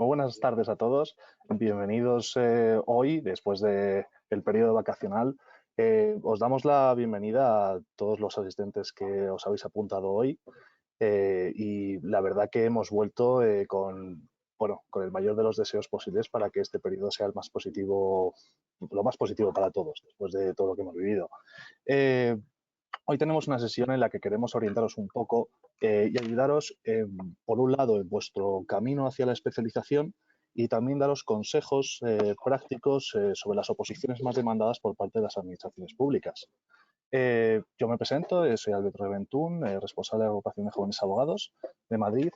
Muy buenas tardes a todos. Bienvenidos hoy, después del periodo vacacional. Os damos la bienvenida a todos los asistentes que os habéis apuntado hoy y la verdad que hemos vuelto con el mayor de los deseos posibles para que este periodo sea el más positivo, lo más positivo para todos, después de todo lo que hemos vivido. Eh, Hoy tenemos una sesión en la que queremos orientaros un poco y ayudaros, por un lado, en vuestro camino hacia la especialización y también daros consejos prácticos sobre las oposiciones más demandadas por parte de las administraciones públicas. Yo me presento, soy Alberto Reventún, responsable de la Agrupación de Jóvenes Abogados de Madrid.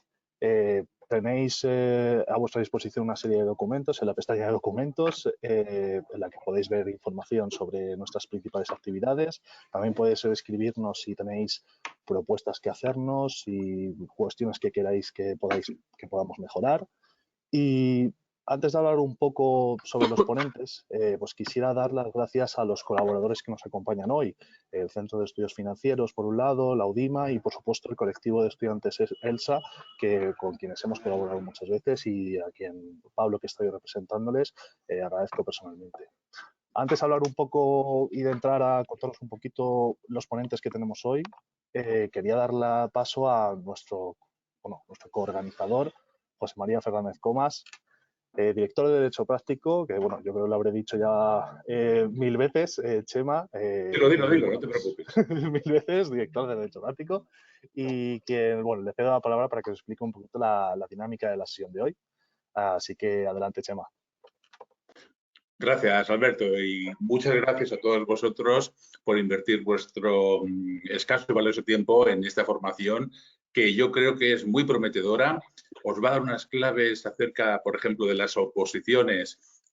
Tenéis a vuestra disposición una serie de documentos en la pestaña de documentos en la que podéis ver información sobre nuestras principales actividades. También podéis escribirnos si tenéis propuestas que hacernos y cuestiones que queráis que podamos mejorar. Y antes de hablar un poco sobre los ponentes, pues quisiera dar las gracias a los colaboradores que nos acompañan hoy. El Centro de Estudios Financieros, por un lado, la UDIMA y, por supuesto, el colectivo de estudiantes ELSA, con quienes hemos colaborado muchas veces y a quien Pablo, que estoy representándoles, agradezco personalmente. Antes de hablar un poco y de entrar a contaros un poquito los ponentes que tenemos hoy, quería dar paso a nuestro coorganizador, José María Fernández Comas, director de Derecho Práctico, que bueno, yo creo que lo habré dicho ya mil veces, Chema, Dilo, no bueno, te pues preocupes. mil veces director de Derecho Práctico, y que, bueno, le cedo la palabra para que os explique un poquito la dinámica de la sesión de hoy. Así que adelante, Chema. Gracias, Alberto, y muchas gracias a todos vosotros por invertir vuestro escaso y valioso tiempo en esta formación que yo creo que es muy prometedora. Os va a dar unas claves acerca, por ejemplo, de las oposiciones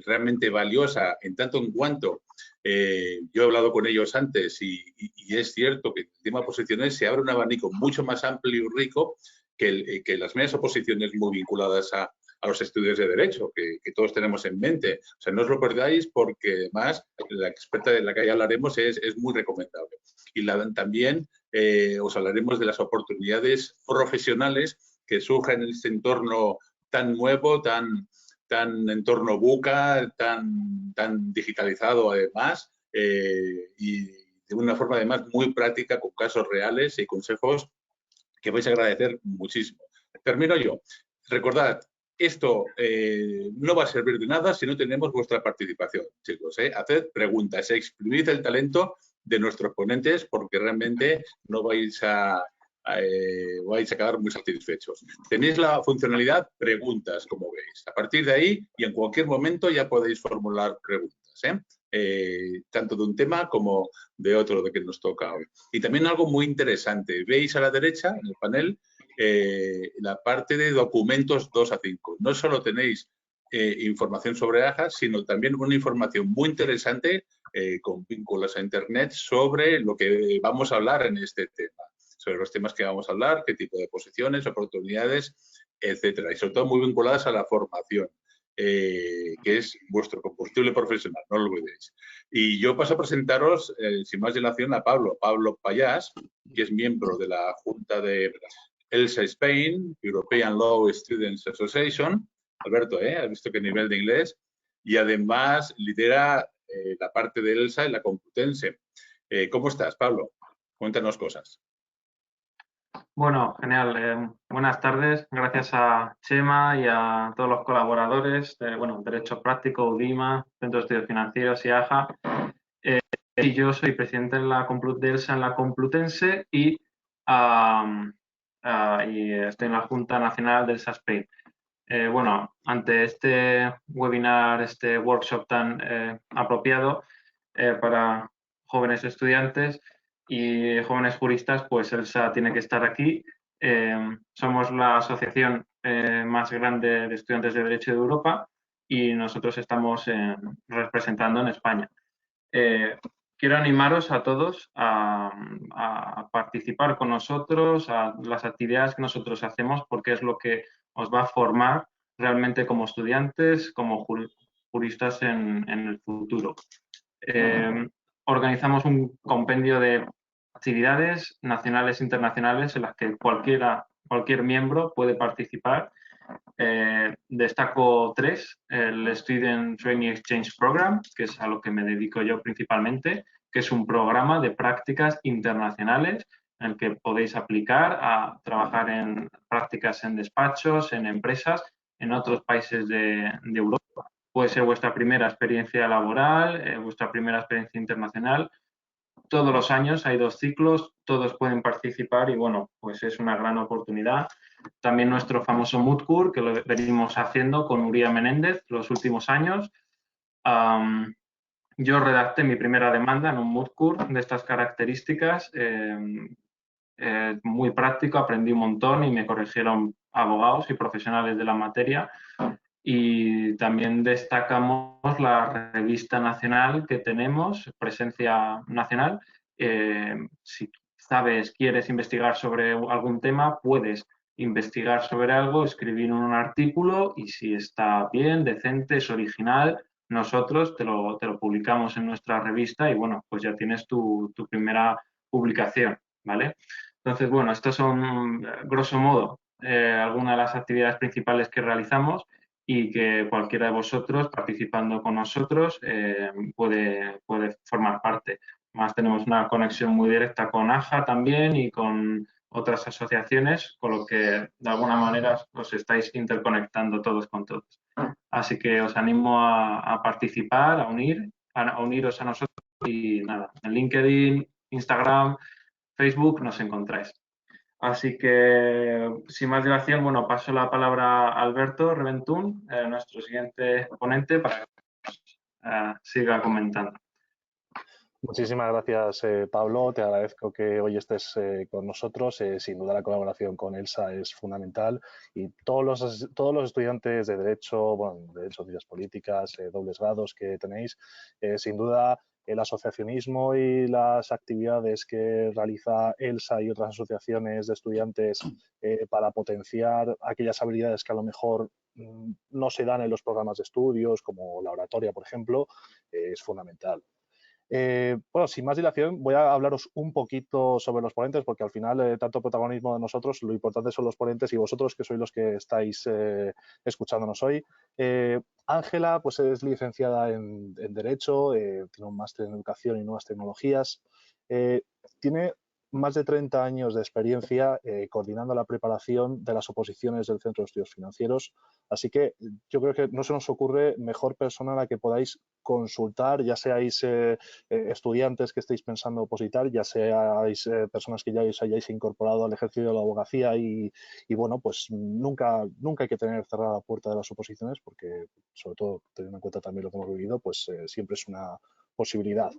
realmente valiosa en tanto en cuanto yo he hablado con ellos antes y es cierto que el tema de oposiciones se abre un abanico mucho más amplio y rico que las medias oposiciones muy vinculadas a los estudios de Derecho, que todos tenemos en mente. O sea, no os lo perdáis porque además la experta de la que hablaremos es muy recomendable. Y también os hablaremos de las oportunidades profesionales que surgen en este entorno tan nuevo, tan entorno buca, tan digitalizado además, y de una forma además muy práctica con casos reales y consejos que vais a agradecer muchísimo. Termino yo. Recordad, esto no va a servir de nada si no tenemos vuestra participación, chicos. Haced preguntas, exprimid el talento de nuestros ponentes porque realmente no vais a quedar muy satisfechos. Tenéis la funcionalidad preguntas, como veis. A partir de ahí y en cualquier momento ya podéis formular preguntas, tanto de un tema como de otro de que nos toca hoy. Y también algo muy interesante. Veis a la derecha, en el panel, la parte de documentos 2 a 5. No solo tenéis información sobre AJA, sino también una información muy interesante con vínculos a Internet sobre lo que vamos a hablar en este tema, sobre los temas que vamos a hablar, qué tipo de posiciones, oportunidades, etcétera. Y sobre todo muy vinculadas a la formación. Que es vuestro combustible profesional, no lo olvidéis. Y yo paso a presentaros, sin más dilación, a Pablo Payás, que es miembro de la Junta de ELSA Spain, European Law Students Association. Alberto, ¿has visto qué nivel de inglés? Y además lidera la parte de ELSA en la Complutense. ¿Cómo estás, Pablo? Cuéntanos cosas. Bueno, genial. Buenas tardes. Gracias a Chema y a todos los colaboradores de Derecho Práctico, UDIMA, Centro de Estudios Financieros y AJA. Y yo soy presidente de ELSA en la Complutense y estoy en la Junta Nacional del ELSA Spain. Ante este webinar, este workshop tan apropiado para jóvenes estudiantes y jóvenes juristas, pues ELSA tiene que estar aquí. Somos la asociación más grande de estudiantes de Derecho de Europa y nosotros estamos representando en España. Quiero animaros a todos a participar con nosotros, a las actividades que nosotros hacemos, porque es lo que os va a formar realmente como estudiantes, como juristas en el futuro. Organizamos un compendio de actividades nacionales e internacionales en las que cualquier miembro puede participar Destaco 3, el Student Training Exchange Program, que es a lo que me dedico yo principalmente, que es un programa de prácticas internacionales en el que podéis aplicar a trabajar en prácticas en despachos, en empresas, en otros países de Europa. Puede ser vuestra primera experiencia laboral, vuestra primera experiencia internacional. Todos los años hay 2 ciclos, todos pueden participar y bueno, pues es una gran oportunidad. También nuestro famoso Moodcourt, que lo venimos haciendo con Uría Menéndez los últimos años. Yo redacté mi primera demanda en un Moodcourt de estas características, muy práctico, aprendí un montón y me corrigieron abogados y profesionales de la materia. Y también destacamos la revista nacional que tenemos, Presencia Nacional. Si sabes, quieres investigar sobre algún tema, puedes investigar sobre algo, escribir un artículo y si está bien, decente, es original, nosotros te lo publicamos en nuestra revista y bueno, pues ya tienes tu primera publicación, ¿vale? Entonces, bueno, estos son, grosso modo, algunas de las actividades principales que realizamos y que cualquiera de vosotros, participando con nosotros, puede formar parte. Más tenemos una conexión muy directa con AJA también y con otras asociaciones, con lo que de alguna manera os estáis interconectando todos con todos. Así que os animo a participar, a uniros a nosotros y nada, en LinkedIn, Instagram, Facebook nos encontráis. Así que, sin más dilación, bueno, paso la palabra a Alberto Reventún, nuestro siguiente ponente, para que siga comentando. Muchísimas gracias, Pablo. Te agradezco que hoy estés con nosotros. Sin duda la colaboración con ELSA es fundamental y todos los estudiantes de Derecho, bueno, Derecho, Ciencias Políticas, dobles grados que tenéis, sin duda el asociacionismo y las actividades que realiza ELSA y otras asociaciones de estudiantes para potenciar aquellas habilidades que a lo mejor no se dan en los programas de estudios, como la oratoria, por ejemplo, es fundamental. Bueno, sin más dilación, voy a hablaros un poquito sobre los ponentes, porque al final, tanto protagonismo de nosotros, lo importante son los ponentes y vosotros, que sois los que estáis escuchándonos hoy. Ángela, pues es licenciada en Derecho, tiene un máster en Educación y Nuevas Tecnologías. Tiene más de 30 años de experiencia coordinando la preparación de las oposiciones del Centro de Estudios Financieros. Así que yo creo que no se nos ocurre mejor persona a la que podáis consultar, ya seáis estudiantes que estéis pensando opositar, ya seáis personas que ya os hayáis incorporado al ejercicio de la abogacía y bueno, pues nunca hay que tener cerrada la puerta de las oposiciones porque, sobre todo teniendo en cuenta también lo que hemos vivido, pues siempre es una posibilidad.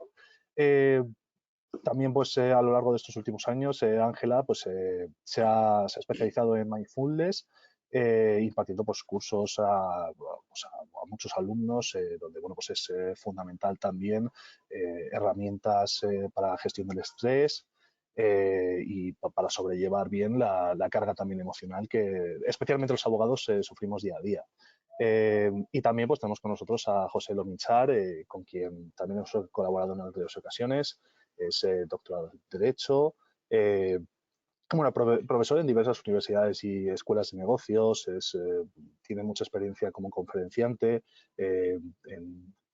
También pues a lo largo de estos últimos años Ángela pues se ha especializado en mindfulness, impartiendo pues cursos a muchos alumnos donde bueno pues es fundamental también herramientas para la gestión del estrés y para sobrellevar bien la carga también emocional que especialmente los abogados sufrimos día a día. Y también pues tenemos con nosotros a José Lomichar, con quien también hemos colaborado en otras ocasiones. Es doctorado en Derecho, bueno, profesor en diversas universidades y escuelas de negocios, tiene mucha experiencia como conferenciante,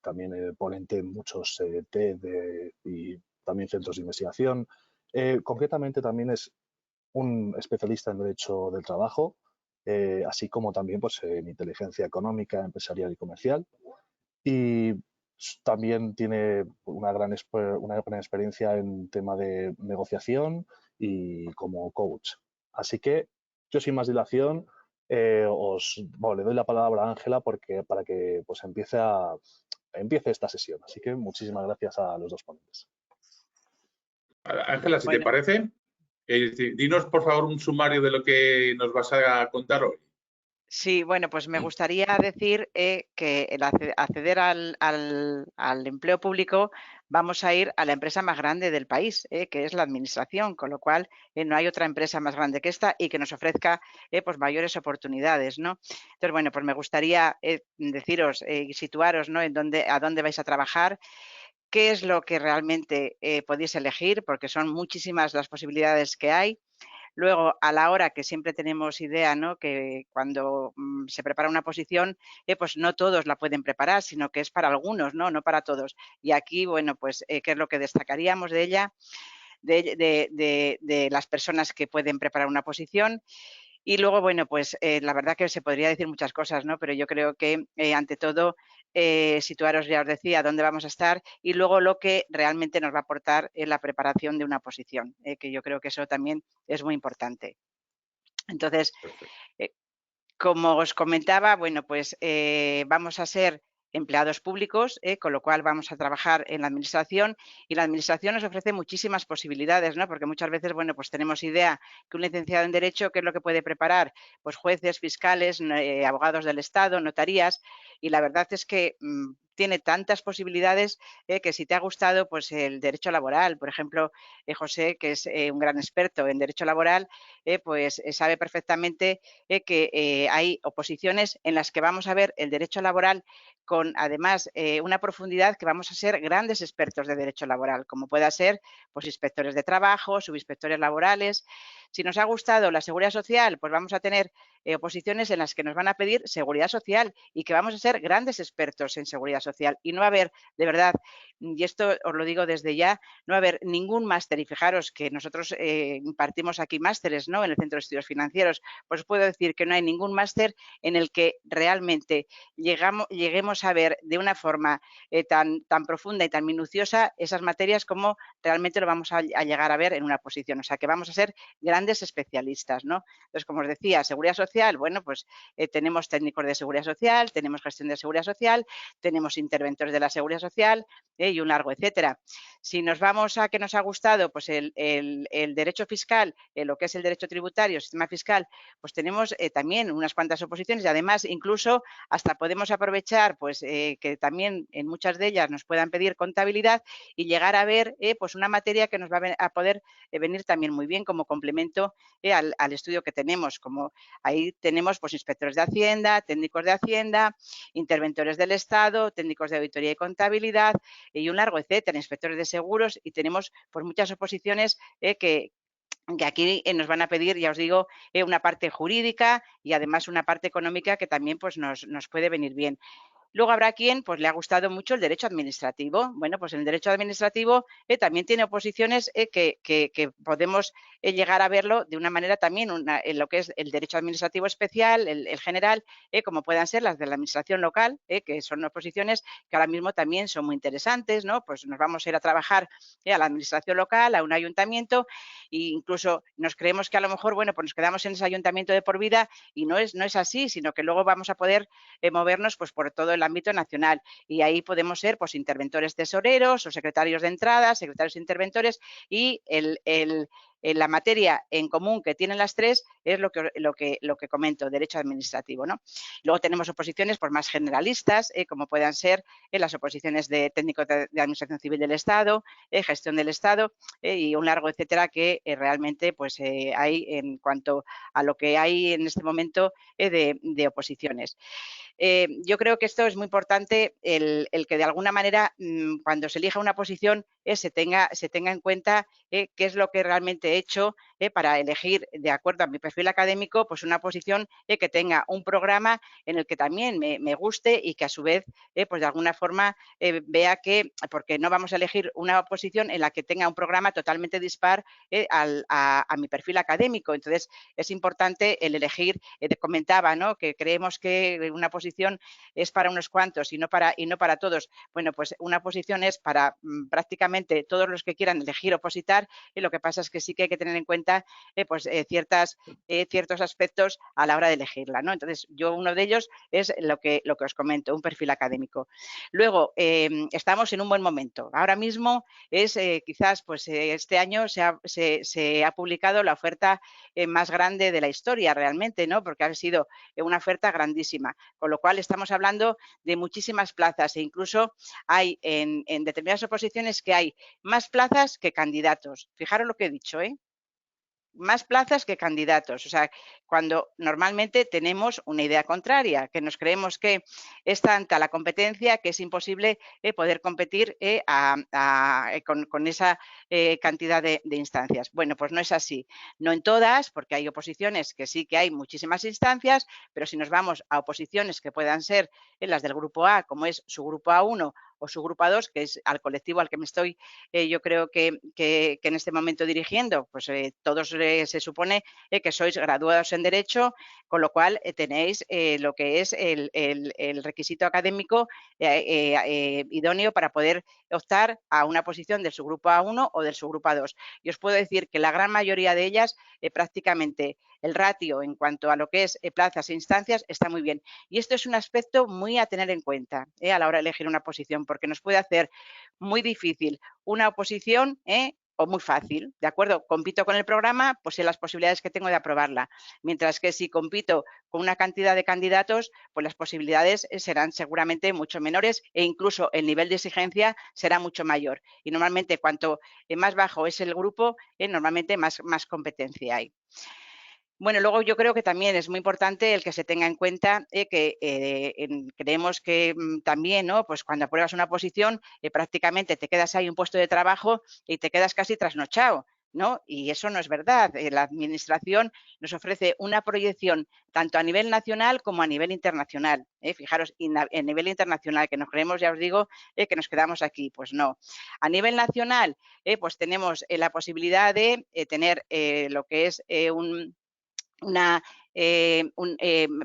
también ponente en muchos TED y también centros de investigación. Concretamente también es un especialista en Derecho del Trabajo, así como también pues, en inteligencia económica, empresarial y comercial. Y también tiene una gran experiencia en tema de negociación y como coach. Así que yo sin más dilación le doy la palabra a Ángela para que pues, empiece esta sesión. Así que muchísimas gracias a los dos ponentes. Ángela, si te parece, dinos por favor un sumario de lo que nos vas a contar hoy. Sí, bueno, pues me gustaría decir que el acceder al empleo público vamos a ir a la empresa más grande del país, que es la administración, con lo cual no hay otra empresa más grande que esta y que nos ofrezca pues mayores oportunidades, ¿no? Entonces, bueno, pues me gustaría deciros y situaros, ¿no? a dónde vais a trabajar, qué es lo que realmente podéis elegir, porque son muchísimas las posibilidades que hay. Luego, a la hora que siempre tenemos idea, ¿no?, que cuando se prepara una posición, pues no todos la pueden preparar, sino que es para algunos, ¿no? No para todos. Y aquí, bueno, pues, ¿qué es lo que destacaríamos de ella? De las personas que pueden preparar una posición. Y luego, bueno, pues la verdad que se podría decir muchas cosas, ¿no? Pero yo creo que, ante todo, situaros, ya os decía, dónde vamos a estar y luego lo que realmente nos va a aportar en la preparación de una posición, que yo creo que eso también es muy importante. Entonces, como os comentaba, bueno, pues vamos a ser empleados públicos, con lo cual vamos a trabajar en la administración y la administración nos ofrece muchísimas posibilidades, ¿no? Porque muchas veces, bueno, pues tenemos idea que un licenciado en Derecho, ¿qué es lo que puede preparar? Pues jueces, fiscales, abogados del Estado, notarías, y la verdad es que tiene tantas posibilidades que si te ha gustado, pues el derecho laboral, por ejemplo, José, que es un gran experto en derecho laboral, pues sabe perfectamente que hay oposiciones en las que vamos a ver el derecho laboral con, además, una profundidad que vamos a ser grandes expertos de derecho laboral, como pueda ser pues, inspectores de trabajo, subinspectores laborales. Si nos ha gustado la seguridad social, pues vamos a tener oposiciones en las que nos van a pedir seguridad social y que vamos a ser grandes expertos en seguridad social. Y no va a haber, de verdad, y esto os lo digo desde ya, no va a haber ningún máster. Y fijaros que nosotros impartimos aquí másteres, ¿no?, en el Centro de Estudios Financieros. Pues puedo decir que no hay ningún máster en el que realmente lleguemos a ver de una forma tan profunda y tan minuciosa esas materias como realmente lo vamos a llegar a ver en una posición. O sea, que vamos a ser grandes especialistas, ¿no? Entonces, como os decía, seguridad social, bueno, pues tenemos técnicos de seguridad social, tenemos gestión de seguridad social, tenemos interventores de la seguridad social y un largo etcétera. Si nos vamos a que nos ha gustado pues el derecho fiscal, lo que es el derecho tributario, el sistema fiscal, pues tenemos también unas cuantas oposiciones y además incluso hasta podemos aprovechar pues que también en muchas de ellas nos puedan pedir contabilidad y llegar a ver pues una materia que nos va a poder venir también muy bien como complemento al estudio que tenemos. Como ahí tenemos pues inspectores de Hacienda, técnicos de Hacienda, interventores del Estado, técnicos de auditoría y contabilidad y un largo etcétera, inspectores de seguros y tenemos pues muchas oposiciones que aquí nos van a pedir, ya os digo, una parte jurídica y además una parte económica que también pues, nos puede venir bien. Luego habrá quien pues, le ha gustado mucho el derecho administrativo. Bueno, pues el derecho administrativo también tiene oposiciones que podemos llegar a verlo de una manera también en lo que es el derecho administrativo especial, el general, como puedan ser las de la administración local, que son oposiciones que ahora mismo también son muy interesantes, ¿no? Pues nos vamos a ir a trabajar a la administración local, a un ayuntamiento, e incluso nos creemos que a lo mejor, bueno, pues nos quedamos en ese ayuntamiento de por vida y no es así, sino que luego vamos a poder movernos pues, por todo el ámbito nacional y ahí podemos ser pues, interventores tesoreros o secretarios de entrada, secretarios interventores y la materia en común que tienen las tres es lo que comento, derecho administrativo, ¿no? Luego tenemos oposiciones pues, más generalistas, como puedan ser las oposiciones de técnico de Administración Civil del Estado, gestión del Estado y un largo etcétera que realmente pues, hay en cuanto a lo que hay en este momento de oposiciones. Yo creo que esto es muy importante, el que de alguna manera cuando se elija una posición se tenga en cuenta qué es lo que realmente he hecho para elegir, de acuerdo a mi perfil académico, pues una posición que tenga un programa en el que también me guste y que a su vez, pues de alguna forma vea que, porque no vamos a elegir una posición en la que tenga un programa totalmente dispar a mi perfil académico. Entonces, es importante el elegir, te comentaba, ¿no?, que creemos que una posición es para unos cuantos y no para todos. Bueno, pues una posición es para prácticamente todos los que quieran elegir opositar y lo que pasa es que sí que hay que tener en cuenta pues, ciertos aspectos a la hora de elegirla, ¿no? Entonces, uno de ellos es lo que os comento, un perfil académico. Luego, estamos en un buen momento. Ahora mismo es quizás pues este año se ha publicado la oferta más grande de la historia realmente, ¿no? Porque ha sido una oferta grandísima, con lo cual estamos hablando de muchísimas plazas e incluso hay en determinadas oposiciones que hay más plazas que candidatos. Fijaros lo que he dicho, ¿eh? más plazas que candidatos. O sea, cuando normalmente tenemos una idea contraria, que nos creemos que es tanta la competencia que es imposible poder competir con esa cantidad de instancias. Bueno, pues no es así. No en todas, porque hay oposiciones que sí que hay muchísimas instancias, pero si nos vamos a oposiciones que puedan ser las del grupo A, como es su grupo A1 o su grupo A2, que es al colectivo al que me estoy yo creo que en este momento dirigiendo, pues todos se supone que sois graduados en Derecho, con lo cual tenéis lo que es el requisito académico idóneo para poder optar a una posición del subgrupo A1 o del subgrupo A2. Y os puedo decir que la gran mayoría de ellas, prácticamente el ratio en cuanto a lo que es plazas e instancias está muy bien. Y esto es un aspecto muy a tener en cuenta a la hora de elegir una posición, porque nos puede hacer muy difícil una oposición o muy fácil, ¿de acuerdo? Compito con el programa, pues sé las posibilidades que tengo de aprobarla. Mientras que si compito con una cantidad de candidatos, pues las posibilidades serán seguramente mucho menores e incluso el nivel de exigencia será mucho mayor. Y normalmente cuanto más bajo es el grupo, normalmente más competencia hay. Bueno, luego yo creo que también es muy importante el que se tenga en cuenta que creemos que también, ¿no? Pues cuando apruebas una posición, prácticamente te quedas ahí un puesto de trabajo y te quedas casi trasnochado, ¿no? Y eso no es verdad. La Administración nos ofrece una proyección tanto a nivel nacional como a nivel internacional. Fijaros, a nivel internacional, que nos creemos, ya os digo, que nos quedamos aquí. Pues no. A nivel nacional, pues tenemos la posibilidad de tener lo que es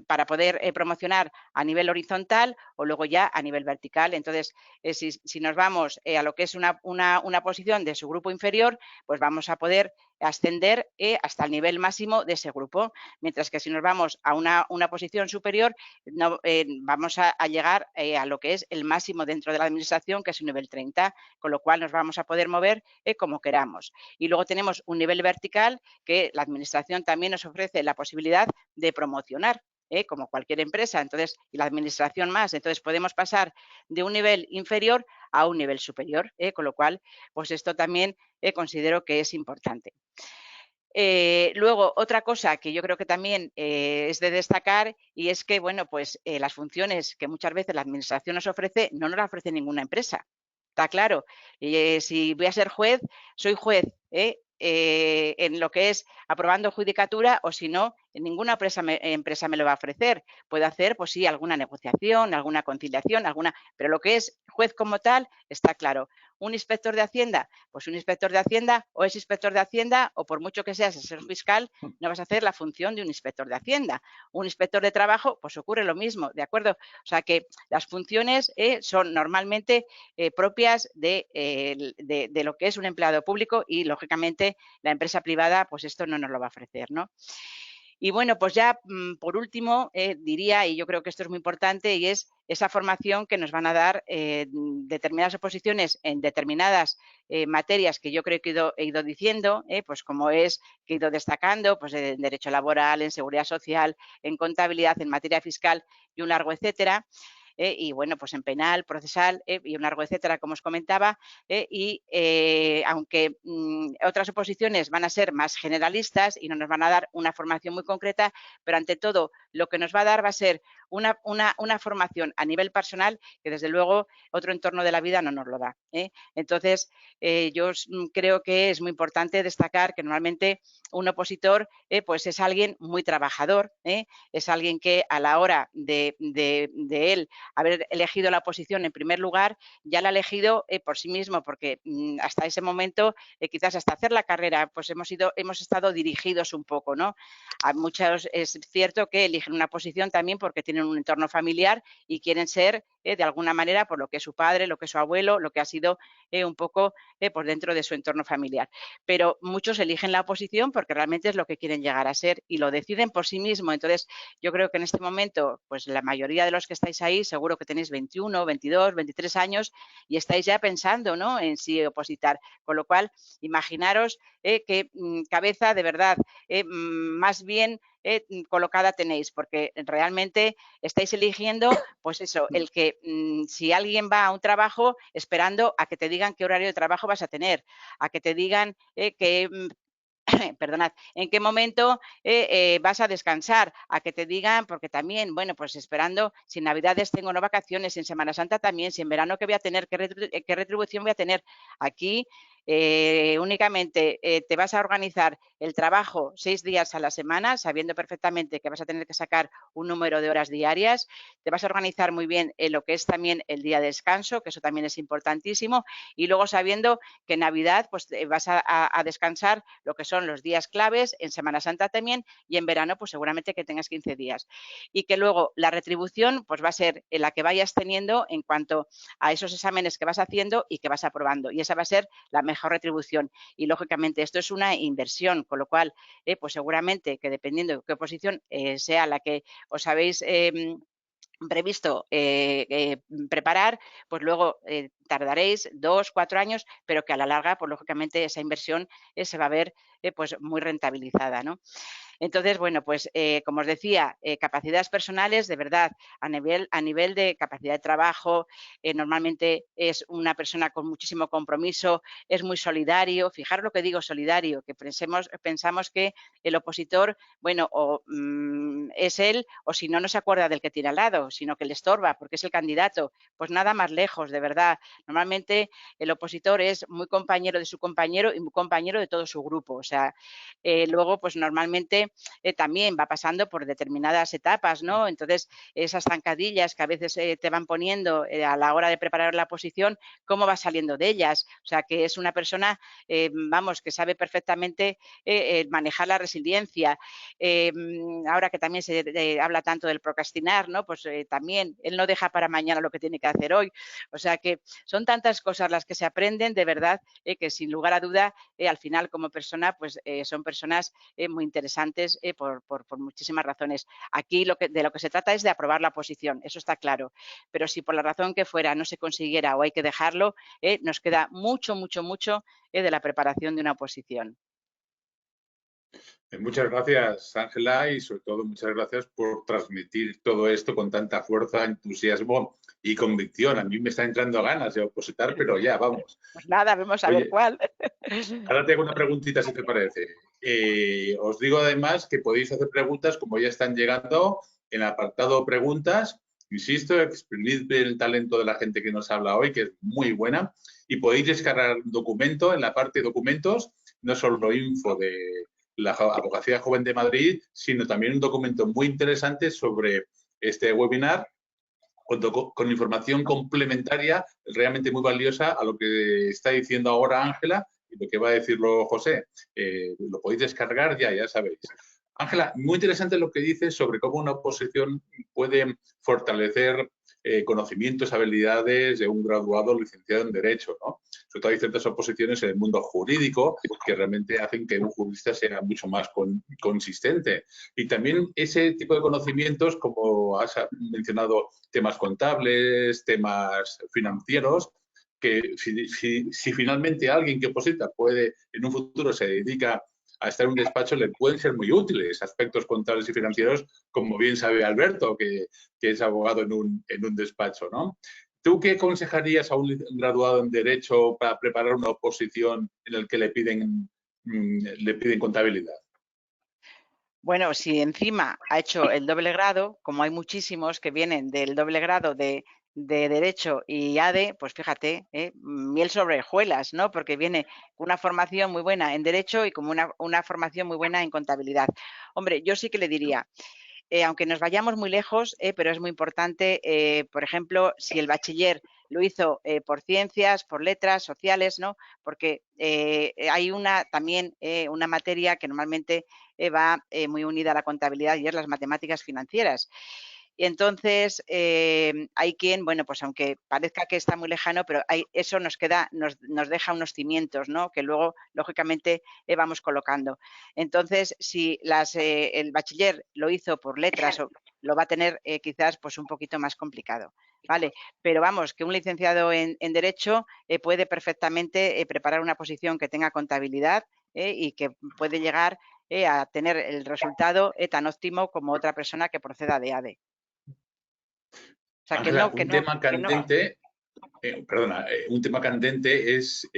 para poder promocionar a nivel horizontal o luego ya a nivel vertical. Entonces, si nos vamos a lo que es una posición de su grupo inferior, pues vamos a poder ascender hasta el nivel máximo de ese grupo, mientras que si nos vamos a una posición superior, no, vamos a llegar a lo que es el máximo dentro de la administración, que es un nivel 30, con lo cual nos vamos a poder mover como queramos. Y luego tenemos un nivel vertical que la administración también nos ofrece la posibilidad de promocionar, como cualquier empresa, entonces, y la administración más. Entonces, podemos pasar de un nivel inferior a un nivel superior, con lo cual, pues esto también considero que es importante. Luego, otra cosa que yo creo que también es de destacar y es que, bueno, pues las funciones que muchas veces la administración nos ofrece no nos las ofrece ninguna empresa. Está claro. Si voy a ser juez, soy juez en lo que es aprobando judicatura o si no, ninguna empresa me lo va a ofrecer. Puedo hacer, pues sí, alguna negociación, alguna conciliación, pero lo que es juez como tal está claro. Un inspector de Hacienda, pues un inspector de Hacienda o es inspector de Hacienda o por mucho que seas asesor fiscal, no vas a hacer la función de un inspector de Hacienda. Un inspector de trabajo, pues ocurre lo mismo, ¿de acuerdo? O sea que las funciones son normalmente propias de lo que es un empleado público y, lógicamente, la empresa privada, pues esto no nos lo va a ofrecer, ¿no? Y bueno, pues ya por último diría, y yo creo que esto es muy importante, y es esa formación que nos van a dar determinadas oposiciones en determinadas materias que yo creo que he ido diciendo, pues como es que he ido destacando, pues en derecho laboral, en seguridad social, en contabilidad, en materia fiscal y un largo etcétera. Y bueno, pues en penal, procesal y un largo etcétera, como os comentaba, y aunque otras oposiciones van a ser más generalistas y no nos van a dar una formación muy concreta, pero ante todo lo que nos va a dar va a ser una formación a nivel personal que desde luego otro entorno de la vida no nos lo da. Entonces, yo creo que es muy importante destacar que normalmente un opositor pues es alguien muy trabajador, es alguien que a la hora de él haber elegido la oposición en primer lugar, ya la ha elegido por sí mismo, porque hasta ese momento, quizás hasta hacer la carrera, pues hemos estado dirigidos un poco, ¿no? A muchos es cierto que eligen una posición también porque tienen un entorno familiar y quieren ser de alguna manera por lo que es su padre, lo que es su abuelo, lo que ha sido un poco por dentro de su entorno familiar. Pero muchos eligen la oposición porque realmente es lo que quieren llegar a ser y lo deciden por sí mismo. Entonces, yo creo que en este momento, pues la mayoría de los que estáis ahí, seguro que tenéis 21, 22, 23 años y estáis ya pensando, ¿no?, en si opositar. Con lo cual, imaginaros qué cabeza de verdad más bien colocada tenéis, porque realmente estáis eligiendo, pues eso, el que si alguien va a un trabajo esperando a que te digan qué horario de trabajo vas a tener, a que te digan perdonad, en qué momento vas a descansar, a que te digan, porque también, bueno, pues esperando, si en Navidades tengo no vacaciones, si en Semana Santa también, si en verano qué voy a tener, qué retribución voy a tener. Aquí únicamente te vas a organizar el trabajo 6 días a la semana, sabiendo perfectamente que vas a tener que sacar un número de horas diarias, te vas a organizar muy bien en lo que es también el día de descanso, que eso también es importantísimo, y luego sabiendo que en Navidad pues vas a descansar lo que son los días claves, en Semana Santa también, y en verano pues seguramente que tengas 15 días. Y que luego la retribución pues va a ser la que vayas teniendo en cuanto a esos exámenes que vas haciendo y que vas aprobando, y esa va a ser la mejor retribución. Y lógicamente esto es una inversión, con lo cual pues seguramente que dependiendo de qué posición sea la que os habéis previsto preparar, pues luego tardaréis 2, 4 años, pero que a la larga, pues lógicamente esa inversión se va a ver pues muy rentabilizada, ¿no? Entonces, bueno, pues como os decía, capacidades personales, de verdad, a nivel de capacidad de trabajo, normalmente es una persona con muchísimo compromiso, es muy solidario. Fijaros lo que digo, solidario, que pensamos que el opositor, bueno, o es él, o si no, no se acuerda del que tiene al lado, sino que le estorba porque es el candidato. Pues nada más lejos, de verdad. Normalmente el opositor es muy compañero de su compañero y muy compañero de todo su grupo. O sea, luego, pues normalmente también va pasando por determinadas etapas, ¿no? Entonces, esas zancadillas que a veces te van poniendo a la hora de preparar la oposición, ¿cómo vas saliendo de ellas? O sea, que es una persona, vamos, que sabe perfectamente manejar la resiliencia. Ahora que también se habla tanto del procrastinar, ¿no? Pues también él no deja para mañana lo que tiene que hacer hoy. O sea, que son tantas cosas las que se aprenden, de verdad, que sin lugar a duda, al final como persona, pues son personas muy interesantes por muchísimas razones. Aquí de lo que se trata es de aprobar la oposición, eso está claro, pero si por la razón que fuera no se consiguiera o hay que dejarlo, nos queda mucho, mucho, mucho de la preparación de una oposición. Muchas gracias, Ángela, y sobre todo muchas gracias por transmitir todo esto con tanta fuerza, entusiasmo y convicción. A mí me está entrando ganas de opositar, pero ya, vamos. Pues nada, vamos a ver Oye, cuál. ahora tengo una preguntita, si te parece. Os digo además que podéis hacer preguntas, como ya están llegando, en el apartado preguntas. Insisto, exprimid el talento de la gente que nos habla hoy, que es muy buena, y podéis descargar un documento en la parte de documentos, no solo info de la Abogacía Joven de Madrid, sino también un documento muy interesante sobre este webinar, con información complementaria realmente muy valiosa a lo que está diciendo ahora Ángela y lo que va a decirlo José. Lo podéis descargar ya sabéis. Ángela, muy interesante lo que dices sobre cómo una oposición puede fortalecer conocimientos, habilidades de un graduado licenciado en Derecho, ¿no? Sobre todo hay ciertas oposiciones en el mundo jurídico que realmente hacen que un jurista sea mucho más consistente. Y también ese tipo de conocimientos, como has mencionado, temas contables, temas financieros, que si finalmente alguien que oposita puede, en un futuro se dedica a estar en un despacho, le pueden ser muy útiles aspectos contables y financieros, como bien sabe Alberto, que es abogado en un despacho, ¿no? ¿Tú qué aconsejarías a un graduado en Derecho para preparar una oposición en la que le piden contabilidad? Bueno, si encima ha hecho el doble grado, como hay muchísimos que vienen del doble grado de Derecho y ADE, pues fíjate, miel sobre hojuelas, ¿no? Porque viene con una formación muy buena en Derecho y como una formación muy buena en Contabilidad. Hombre, yo sí que le diría, aunque nos vayamos muy lejos, pero es muy importante, por ejemplo, si el bachiller lo hizo por ciencias, por letras, sociales, ¿no? Porque hay también una materia que normalmente va muy unida a la contabilidad y es las matemáticas financieras. Y entonces hay quien, bueno, pues aunque parezca que está muy lejano, pero eso nos deja unos cimientos, ¿no? Que luego, lógicamente, vamos colocando. Entonces, si el bachiller lo hizo por letras, lo va a tener quizás pues un poquito más complicado. ¿Vale? Pero vamos, que un licenciado en Derecho puede perfectamente preparar una posición que tenga contabilidad y que puede llegar a tener el resultado tan óptimo como otra persona que proceda de ADE. O sea, Ángela, que un no, tema candente, perdona, un tema candente es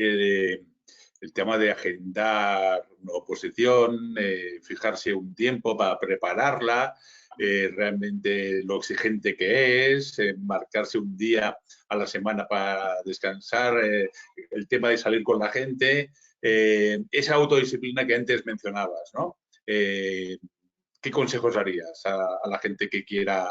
el tema de agendar una oposición, fijarse un tiempo para prepararla, realmente lo exigente que es, marcarse un día a la semana para descansar, el tema de salir con la gente, esa autodisciplina que antes mencionabas, ¿no? ¿Qué consejos darías a la gente que quiera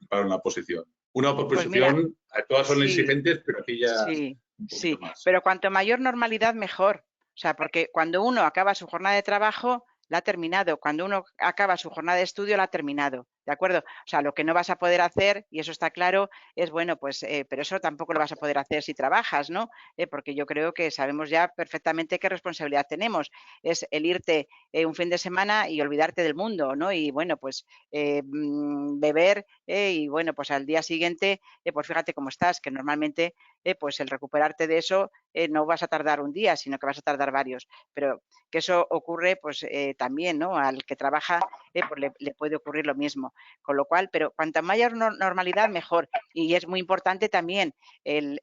para una oposición? Una Pues mira, oposición, todas son sí, exigentes, pero aquellas sí, un poquito sí, más. pero cuanto mayor normalidad, mejor. O sea, porque cuando uno acaba su jornada de trabajo, la ha terminado. Cuando uno acaba su jornada de estudio, la ha terminado. ¿De acuerdo? O sea, lo que no vas a poder hacer, y eso está claro, es bueno, pues, pero eso tampoco lo vas a poder hacer si trabajas, ¿no? Porque yo creo que sabemos ya perfectamente qué responsabilidad tenemos. Es el irte un fin de semana y olvidarte del mundo, ¿no? Y bueno, pues beber y bueno, pues al día siguiente, pues fíjate cómo estás, que normalmente pues el recuperarte de eso no vas a tardar un día, sino que vas a tardar varios. Pero que eso ocurre pues también, ¿no? Al que trabaja pues le puede ocurrir lo mismo. Con lo cual, pero cuanta mayor normalidad, mejor. Y es muy importante también el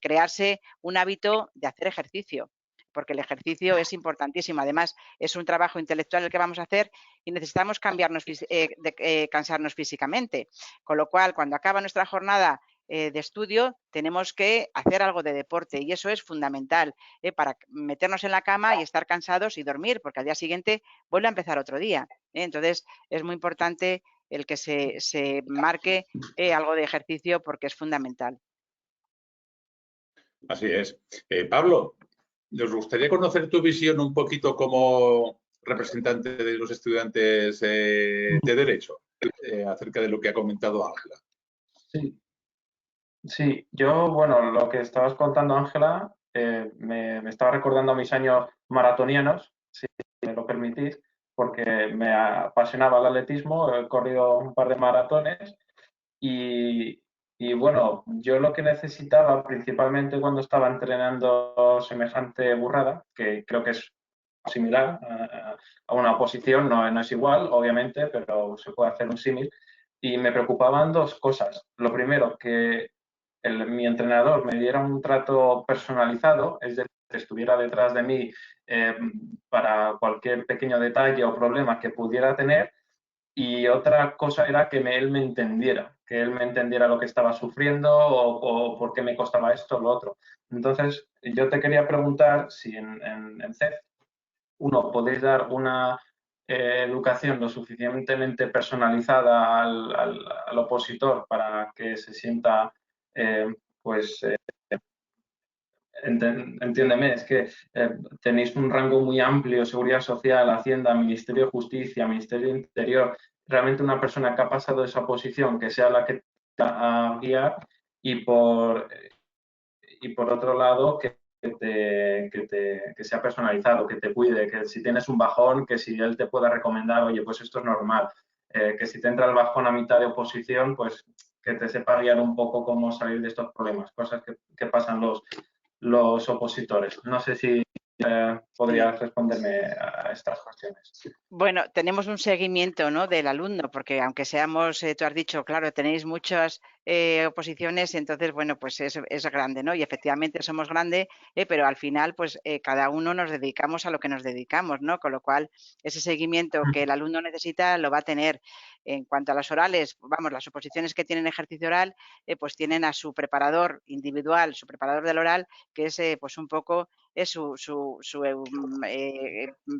crearse un hábito de hacer ejercicio, porque el ejercicio es importantísimo. Además, es un trabajo intelectual el que vamos a hacer y necesitamos cansarnos físicamente. Con lo cual, cuando acaba nuestra jornada de estudio, tenemos que hacer algo de deporte y eso es fundamental para meternos en la cama y estar cansados y dormir, porque al día siguiente vuelve a empezar otro día. Entonces, es muy importante el que se marque algo de ejercicio porque es fundamental. Así es. Pablo, nos gustaría conocer tu visión un poquito como representante de los estudiantes de Derecho acerca de lo que ha comentado Ángela. Sí, sí, yo, bueno, lo que estabas contando, Ángela, me estaba recordando mis años maratonianos, si me lo permitís, porque me apasionaba el atletismo, he corrido un par de maratones y, y bueno, yo lo que necesitaba principalmente cuando estaba entrenando semejante burrada, que creo que es similar a una oposición, no es igual, obviamente, pero se puede hacer un símil, y me preocupaban dos cosas. Lo primero, que mi entrenador me diera un trato personalizado, es decir, que estuviera detrás de mí para cualquier pequeño detalle o problema que pudiera tener. Y otra cosa era que él me entendiera, que él me entendiera lo que estaba sufriendo o por qué me costaba esto o lo otro. Entonces, yo te quería preguntar si en CEF, uno, podéis dar una educación lo suficientemente personalizada al opositor para que se sienta, pues, entiéndeme, es que tenéis un rango muy amplio, Seguridad Social, Hacienda, Ministerio de Justicia, Ministerio de Interior, realmente una persona que ha pasado esa posición, que sea la que te va a guiar y por otro lado, que sea personalizado, que te cuide, que si tienes un bajón, que si él te pueda recomendar, oye, pues esto es normal, que si te entra el bajón a mitad de oposición, pues que te sepa guiar un poco cómo salir de estos problemas, cosas que pasan los opositores. No sé si podrías responderme a estas cuestiones. Bueno, tenemos un seguimiento, ¿no?, del alumno, porque aunque seamos, tú has dicho, claro, tenéis muchas oposiciones, entonces, bueno, pues es grande, ¿no? Y efectivamente somos grande, pero al final, pues cada uno nos dedicamos a lo que nos dedicamos, ¿no? Con lo cual, ese seguimiento que el alumno necesita lo va a tener. En cuanto a las orales, vamos, las oposiciones que tienen ejercicio oral, pues tienen a su preparador individual, su preparador del oral, que es pues un poco es su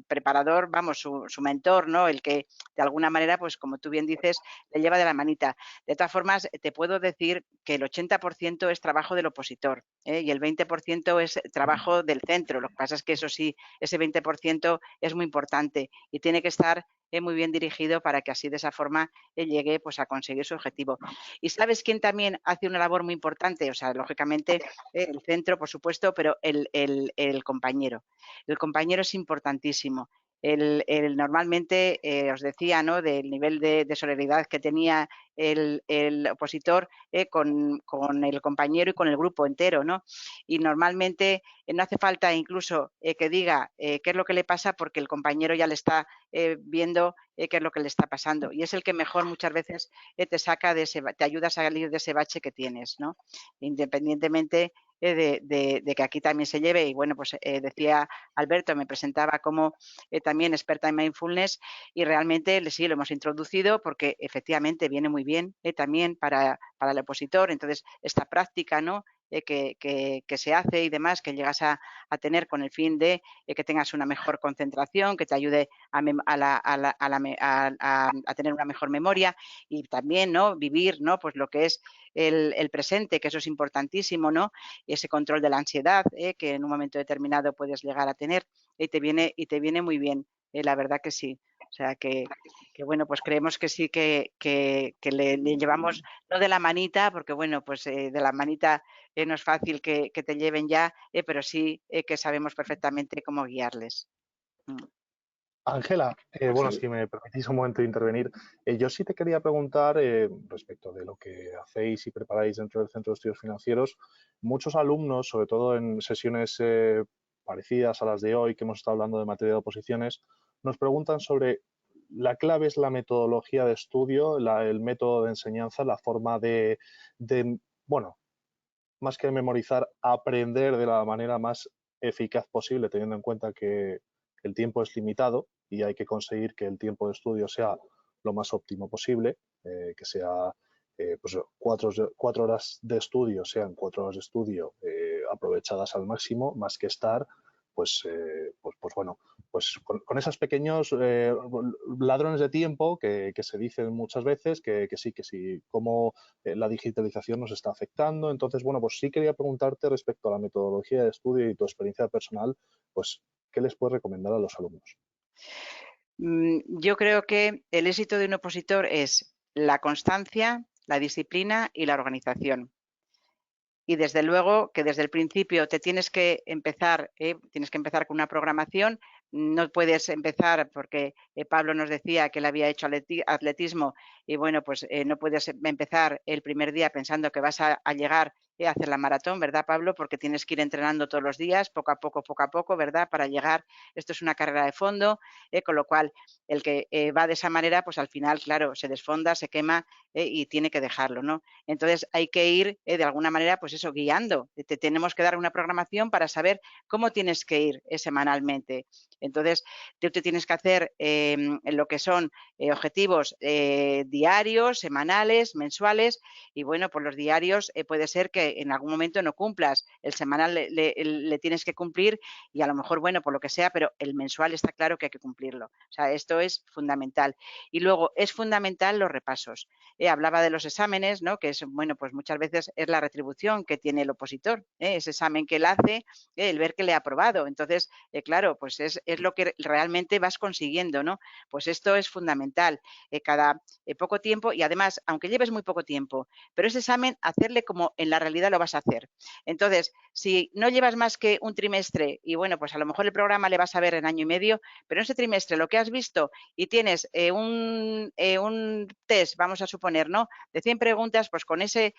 preparador, vamos, su mentor, ¿no? El que de alguna manera, pues como tú bien dices, le lleva de la manita. De todas formas, te puedo decir que el 80% es trabajo del opositor y el 20% es trabajo del centro. Lo que pasa es que eso sí, ese 20% es muy importante y tiene que estar muy bien dirigido para que así de esa forma llegue pues a conseguir su objetivo. ¿Y sabes quién también hace una labor muy importante? O sea, lógicamente el centro, por supuesto, pero el compañero. El compañero es importantísimo. Normalmente, os decía, ¿no?, del nivel de solidaridad que tenía el opositor con el compañero y con el grupo entero, ¿no? Y normalmente no hace falta incluso que diga qué es lo que le pasa porque el compañero ya le está viendo qué es lo que le está pasando y es el que mejor muchas veces te saca te ayuda a salir de ese bache que tienes, ¿no? Independientemente de que aquí también se lleve. Y bueno, pues decía Alberto, me presentaba como también experta en mindfulness, y realmente sí, lo hemos introducido porque efectivamente viene muy bien también para el opositor. Entonces, esta práctica, ¿no?, que se hace y demás, que llegas a tener con el fin de que tengas una mejor concentración, que te ayude a tener una mejor memoria, y también, ¿no?, vivir, ¿no?, pues lo que es el presente, que eso es importantísimo, ¿no?, ese control de la ansiedad que en un momento determinado puedes llegar a tener, y te viene muy bien, la verdad que sí. O sea que bueno, pues creemos que sí, que le llevamos, no de la manita, porque bueno, pues de la manita no es fácil que te lleven ya, pero sí que sabemos perfectamente cómo guiarles. Ángela, bueno, si me permitís un momento de intervenir, yo sí te quería preguntar respecto de lo que hacéis y preparáis dentro del Centro de Estudios Financieros. Muchos alumnos, sobre todo en sesiones parecidas a las de hoy, que hemos estado hablando de materia de oposiciones, nos preguntan sobre la clave es la metodología de estudio, el método de enseñanza, la forma de, bueno, más que memorizar, aprender de la manera más eficaz posible, teniendo en cuenta que el tiempo es limitado y hay que conseguir que el tiempo de estudio sea lo más óptimo posible, que sea pues 4 horas de estudio, sean 4 horas de estudio aprovechadas al máximo, más que estar, pues bueno, pues con esos pequeños ladrones de tiempo que se dicen muchas veces, que sí, cómo la digitalización nos está afectando. Entonces, bueno, pues sí quería preguntarte respecto a la metodología de estudio y tu experiencia personal, pues, ¿qué les puedes recomendar a los alumnos? Yo creo que el éxito de un opositor es la constancia, la disciplina y la organización. Y desde luego que desde el principio te tienes que empezar con una programación. No puedes empezar porque Pablo nos decía que él había hecho atletismo, y bueno, pues no puedes empezar el primer día pensando que vas a llegar a hacer la maratón, ¿verdad, Pablo? Porque tienes que ir entrenando todos los días, poco a poco, ¿verdad? Para llegar, esto es una carrera de fondo, con lo cual el que va de esa manera, pues al final, claro, se desfonda, se quema y tiene que dejarlo, ¿no? Entonces hay que ir de alguna manera, pues eso, guiando. Te tenemos que dar una programación para saber cómo tienes que ir semanalmente. Entonces, tú te tienes que hacer lo que son objetivos diarios, semanales, mensuales, y bueno, pues los diarios puede ser que en algún momento no cumplas, el semanal le tienes que cumplir, y a lo mejor, bueno, por lo que sea, pero el mensual está claro que hay que cumplirlo. O sea, esto es fundamental. Y luego es fundamental los repasos. Hablaba de los exámenes, ¿no?, que es, bueno, pues muchas veces es la retribución que tiene el opositor, ese examen que él hace, el ver que le ha aprobado. Entonces, claro, pues es lo que realmente vas consiguiendo, ¿no? Pues esto es fundamental. Cada poco tiempo, y además, aunque lleves muy poco tiempo, pero ese examen hacerle como en la realidad lo vas a hacer. Entonces, si no llevas más que un trimestre, y bueno, pues a lo mejor el programa le vas a ver en año y medio, pero en ese trimestre lo que has visto y tienes un test, vamos a suponer, ¿no?, de 100 preguntas, pues con ese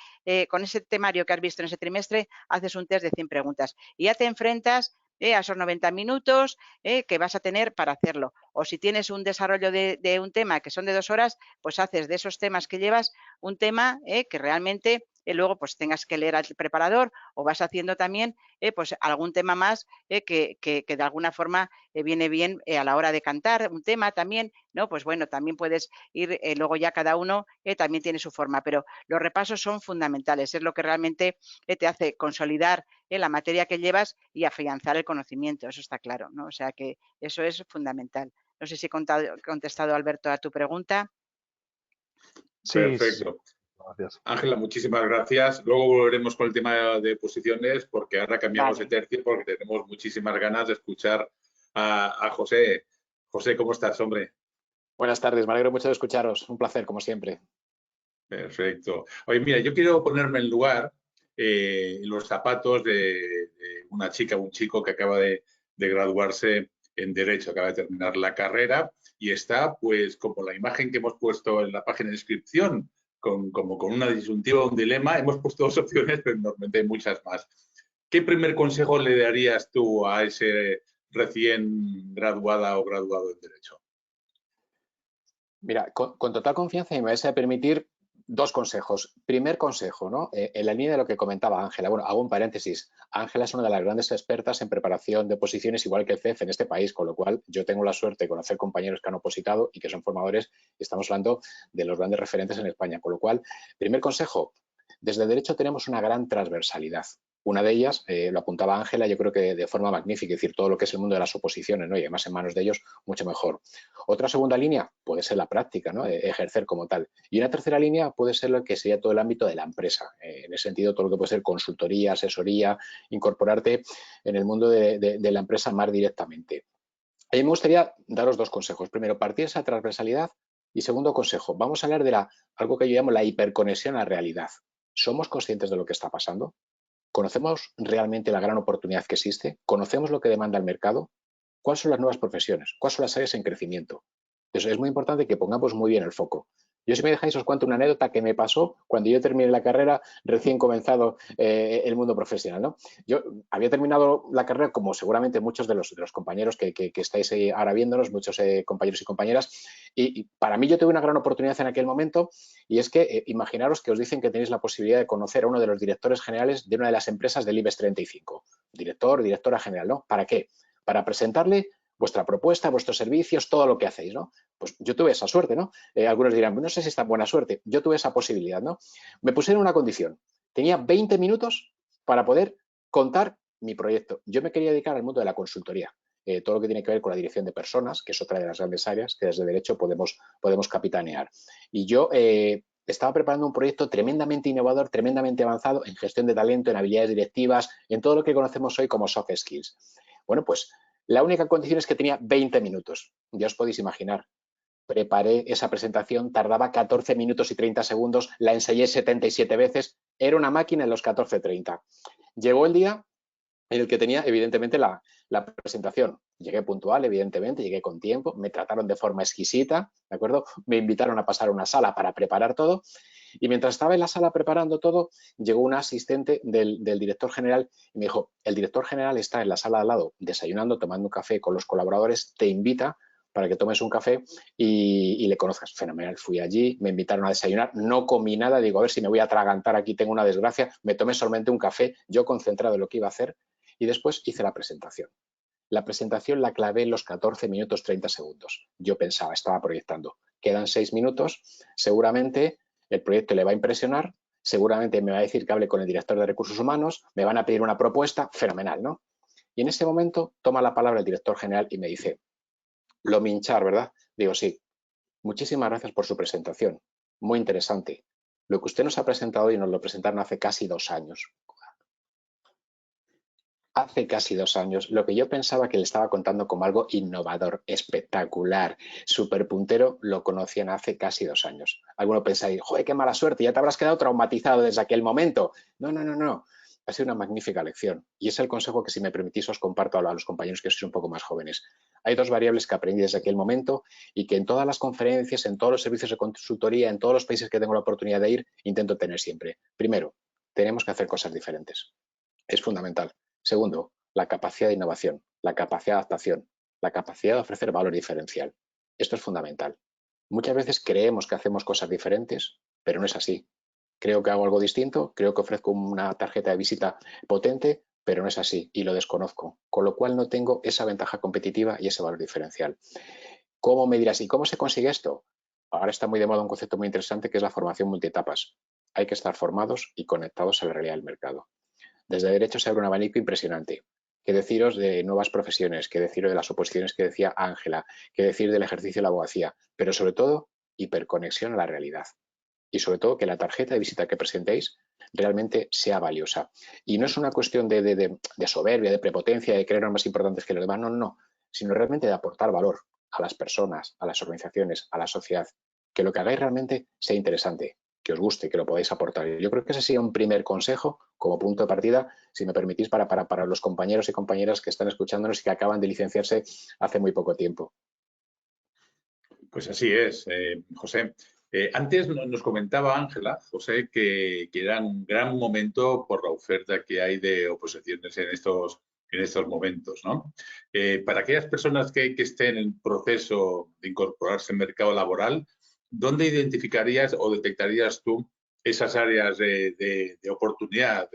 temario que has visto en ese trimestre, haces un test de 100 preguntas y ya te enfrentas a esos 90 minutos que vas a tener para hacerlo. O si tienes un desarrollo de un tema que son de 2 horas, pues haces de esos temas que llevas un tema que realmente luego pues tengas que leer al preparador, o vas haciendo también pues algún tema más que de alguna forma viene bien a la hora de cantar un tema también, ¿no? Pues bueno, también puedes ir, luego ya cada uno también tiene su forma, pero los repasos son fundamentales, es lo que realmente te hace consolidar la materia que llevas y afianzar el conocimiento, eso está claro, ¿no? O sea que eso es fundamental. No sé si he contestado, Alberto, a tu pregunta. Sí, Perfecto. gracias. Ángela, muchísimas gracias. Luego volveremos con el tema de posiciones, porque ahora cambiamos de tercio, porque tenemos muchísimas ganas de escuchar a José. José, ¿cómo estás, hombre? Buenas tardes, me alegro mucho de escucharos. Un placer, como siempre. Perfecto. Oye, mira, yo quiero ponerme en lugar, en los zapatos de una chica o un chico que acaba de graduarse en Derecho, acaba de terminar la carrera y está, pues, como la imagen que hemos puesto en la página de inscripción, como con una disyuntiva, un dilema. Hemos puesto 2 opciones, pero normalmente hay muchas más. ¿Qué primer consejo le darías tú a ese recién graduada o graduado en Derecho? Mira, con total confianza, y me vais a permitir Dos consejos. Primer consejo, ¿no? En la línea de lo que comentaba Ángela. Bueno, hago un paréntesis. Ángela es una de las grandes expertas en preparación de oposiciones, igual que el CEF en este país, con lo cual yo tengo la suerte de conocer compañeros que han opositado y que son formadores, y estamos hablando de los grandes referentes en España. Con lo cual, primer consejo, desde el derecho tenemos una gran transversalidad. Una de ellas, lo apuntaba Ángela, yo creo que de forma magnífica, es decir, todo lo que es el mundo de las oposiciones, ¿no? Y además en manos de ellos, mucho mejor. Otra segunda línea puede ser la práctica, ¿no? Ejercer como tal. Y una tercera línea puede ser lo que sería todo el ámbito de la empresa. En ese sentido, todo lo que puede ser consultoría, asesoría, incorporarte en el mundo de la empresa más directamente. A mí me gustaría daros dos consejos. Primero, partir esa transversalidad. Y segundo consejo, vamos a hablar de algo que yo llamo la hiperconexión a la realidad. ¿Somos conscientes de lo que está pasando? ¿Conocemos realmente la gran oportunidad que existe? ¿Conocemos lo que demanda el mercado? ¿Cuáles son las nuevas profesiones? ¿Cuáles son las áreas en crecimiento? Entonces, es muy importante que pongamos muy bien el foco. Yo, si me dejáis, os cuento una anécdota que me pasó cuando yo terminé la carrera, recién comenzado el mundo profesional, ¿no? Yo había terminado la carrera, como seguramente muchos de los compañeros que estáis ahora viéndonos, muchos compañeros y compañeras, y para mí yo tuve una gran oportunidad en aquel momento, y es que imaginaros que os dicen que tenéis la posibilidad de conocer a uno de los directores generales de una de las empresas del IBEX 35. Directora general, ¿no? ¿Para qué? Para presentarle vuestra propuesta, vuestros servicios, todo lo que hacéis, ¿no? Pues yo tuve esa suerte, ¿no? Algunos dirán, no sé si es tan buena suerte. Yo tuve esa posibilidad, ¿no? Me pusieron una condición. Tenía 20 minutos para poder contar mi proyecto. Yo me quería dedicar al mundo de la consultoría. Todo lo que tiene que ver con la dirección de personas, que es otra de las grandes áreas que desde derecho podemos capitanear. Y yo estaba preparando un proyecto tremendamente innovador, tremendamente avanzado en gestión de talento, en habilidades directivas, en todo lo que conocemos hoy como soft skills. Bueno, pues la única condición es que tenía 20 minutos. Ya os podéis imaginar. Preparé esa presentación, tardaba 14 minutos y 30 segundos, la ensayé 77 veces, era una máquina en los 14:30. Llegó el día en el que tenía, evidentemente, la presentación. Llegué puntual, evidentemente, llegué con tiempo, me trataron de forma exquisita, ¿de acuerdo? Me invitaron a pasar a una sala para preparar todo. Y mientras estaba en la sala preparando todo, llegó un asistente del director general y me dijo, el director general está en la sala de al lado desayunando, tomando un café con los colaboradores, te invita para que tomes un café y le conozcas. Fenomenal, fui allí, me invitaron a desayunar, no comí nada, digo, a ver si me voy a atragantar aquí, tengo una desgracia, me tomé solamente un café, yo concentrado en lo que iba a hacer y después hice la presentación. La presentación la clavé en los 14 minutos 30 segundos. Yo pensaba, estaba proyectando, quedan 6 minutos, seguramente el proyecto le va a impresionar, seguramente me va a decir que hable con el director de recursos humanos, me van a pedir una propuesta, fenomenal, ¿no? Y en ese momento toma la palabra el director general y me dice, lo minchar, ¿verdad? Digo, sí, muchísimas gracias por su presentación, muy interesante. Lo que usted nos ha presentado hoy nos lo presentaron hace casi 2 años. Hace casi 2 años, lo que yo pensaba que le estaba contando como algo innovador, espectacular, súper puntero, lo conocían hace casi 2 años. Alguno pensáis, joder, qué mala suerte, ya te habrás quedado traumatizado desde aquel momento. No, no, no, no. Ha sido una magnífica lección. Y es el consejo que, si me permitís, os comparto a los compañeros que sois un poco más jóvenes. Hay 2 variables que aprendí desde aquel momento y que en todas las conferencias, en todos los servicios de consultoría, en todos los países que tengo la oportunidad de ir, intento tener siempre. Primero, tenemos que hacer cosas diferentes. Es fundamental. Segundo, la capacidad de innovación, la capacidad de adaptación, la capacidad de ofrecer valor diferencial. Esto es fundamental. Muchas veces creemos que hacemos cosas diferentes, pero no es así. Creo que hago algo distinto, creo que ofrezco una tarjeta de visita potente, pero no es así y lo desconozco, con lo cual no tengo esa ventaja competitiva y ese valor diferencial. ¿Cómo me dirás? ¿Y cómo se consigue esto? Ahora está muy de moda un concepto muy interesante que es la formación multietapas. Hay que estar formados y conectados a la realidad del mercado. Desde derecho se abre un abanico impresionante. ¿Qué deciros de nuevas profesiones? ¿Qué deciros de las oposiciones que decía Ángela? ¿Qué decir del ejercicio de la abogacía? Pero sobre todo, hiperconexión a la realidad. Y sobre todo, que la tarjeta de visita que presentéis realmente sea valiosa. Y no es una cuestión de soberbia, de prepotencia, de creernos más importantes que los demás, no, no, sino realmente de aportar valor a las personas, a las organizaciones, a la sociedad. Que lo que hagáis realmente sea interesante, que os guste, que lo podáis aportar. Yo creo que ese sería un primer consejo como punto de partida, si me permitís, para los compañeros y compañeras que están escuchándonos y que acaban de licenciarse hace muy poco tiempo. Pues así es, José. Antes nos comentaba Ángela, José, que era un gran momento por la oferta que hay de oposiciones en estos momentos, ¿no? Para aquellas personas que estén en proceso de incorporarse al mercado laboral, ¿dónde identificarías o detectarías tú esas áreas de oportunidad,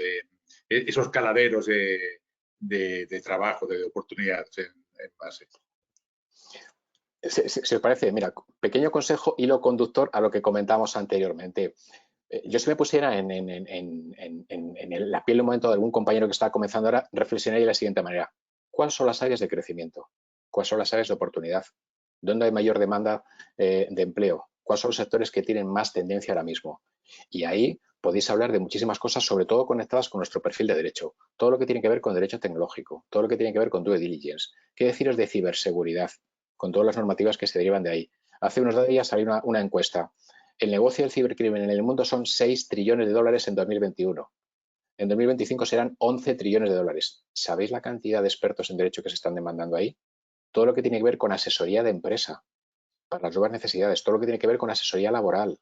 esos caladeros de trabajo, de oportunidades en base? Si os parece, mira, pequeño consejo, hilo conductor a lo que comentamos anteriormente. Yo si me pusiera en la piel de un momento de algún compañero que está comenzando ahora, reflexionaría de la siguiente manera. ¿Cuáles son las áreas de crecimiento? ¿Cuáles son las áreas de oportunidad? ¿Dónde hay mayor demanda de empleo? ¿Cuáles son los sectores que tienen más tendencia ahora mismo? Y ahí podéis hablar de muchísimas cosas, sobre todo conectadas con nuestro perfil de derecho. Todo lo que tiene que ver con derecho tecnológico, todo lo que tiene que ver con due diligence. ¿Qué deciros de ciberseguridad? Con todas las normativas que se derivan de ahí. Hace unos días salió una encuesta. El negocio del cibercrimen en el mundo son 6 trillones de dólares en 2021. En 2025 serán 11 trillones de dólares. ¿Sabéis la cantidad de expertos en derecho que se están demandando ahí? Todo lo que tiene que ver con asesoría de empresa para las nuevas necesidades, todo lo que tiene que ver con asesoría laboral,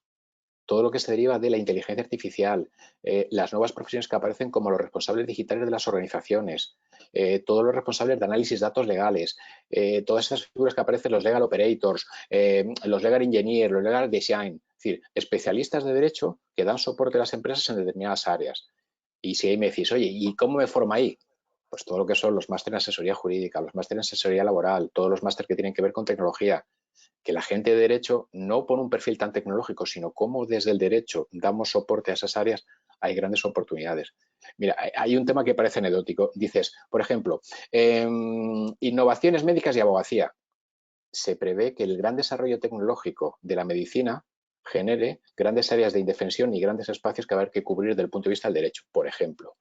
todo lo que se deriva de la inteligencia artificial, las nuevas profesiones que aparecen como los responsables digitales de las organizaciones, todos los responsables de análisis de datos legales, todas esas figuras que aparecen, los legal operators, los legal engineers, los legal design, es decir, especialistas de derecho que dan soporte a las empresas en determinadas áreas. Y si ahí me decís, oye, ¿y cómo me forma ahí? Pues todo lo que son los másteres en asesoría jurídica, los másteres en asesoría laboral, todos los másteres que tienen que ver con tecnología, que la gente de derecho no pone un perfil tan tecnológico, sino cómo desde el derecho damos soporte a esas áreas, hay grandes oportunidades. Mira, hay un tema que parece anecdótico. Dices, por ejemplo, innovaciones médicas y abogacía. Se prevé que el gran desarrollo tecnológico de la medicina genere grandes áreas de indefensión y grandes espacios que va a haber que cubrir desde el punto de vista del derecho, por ejemplo.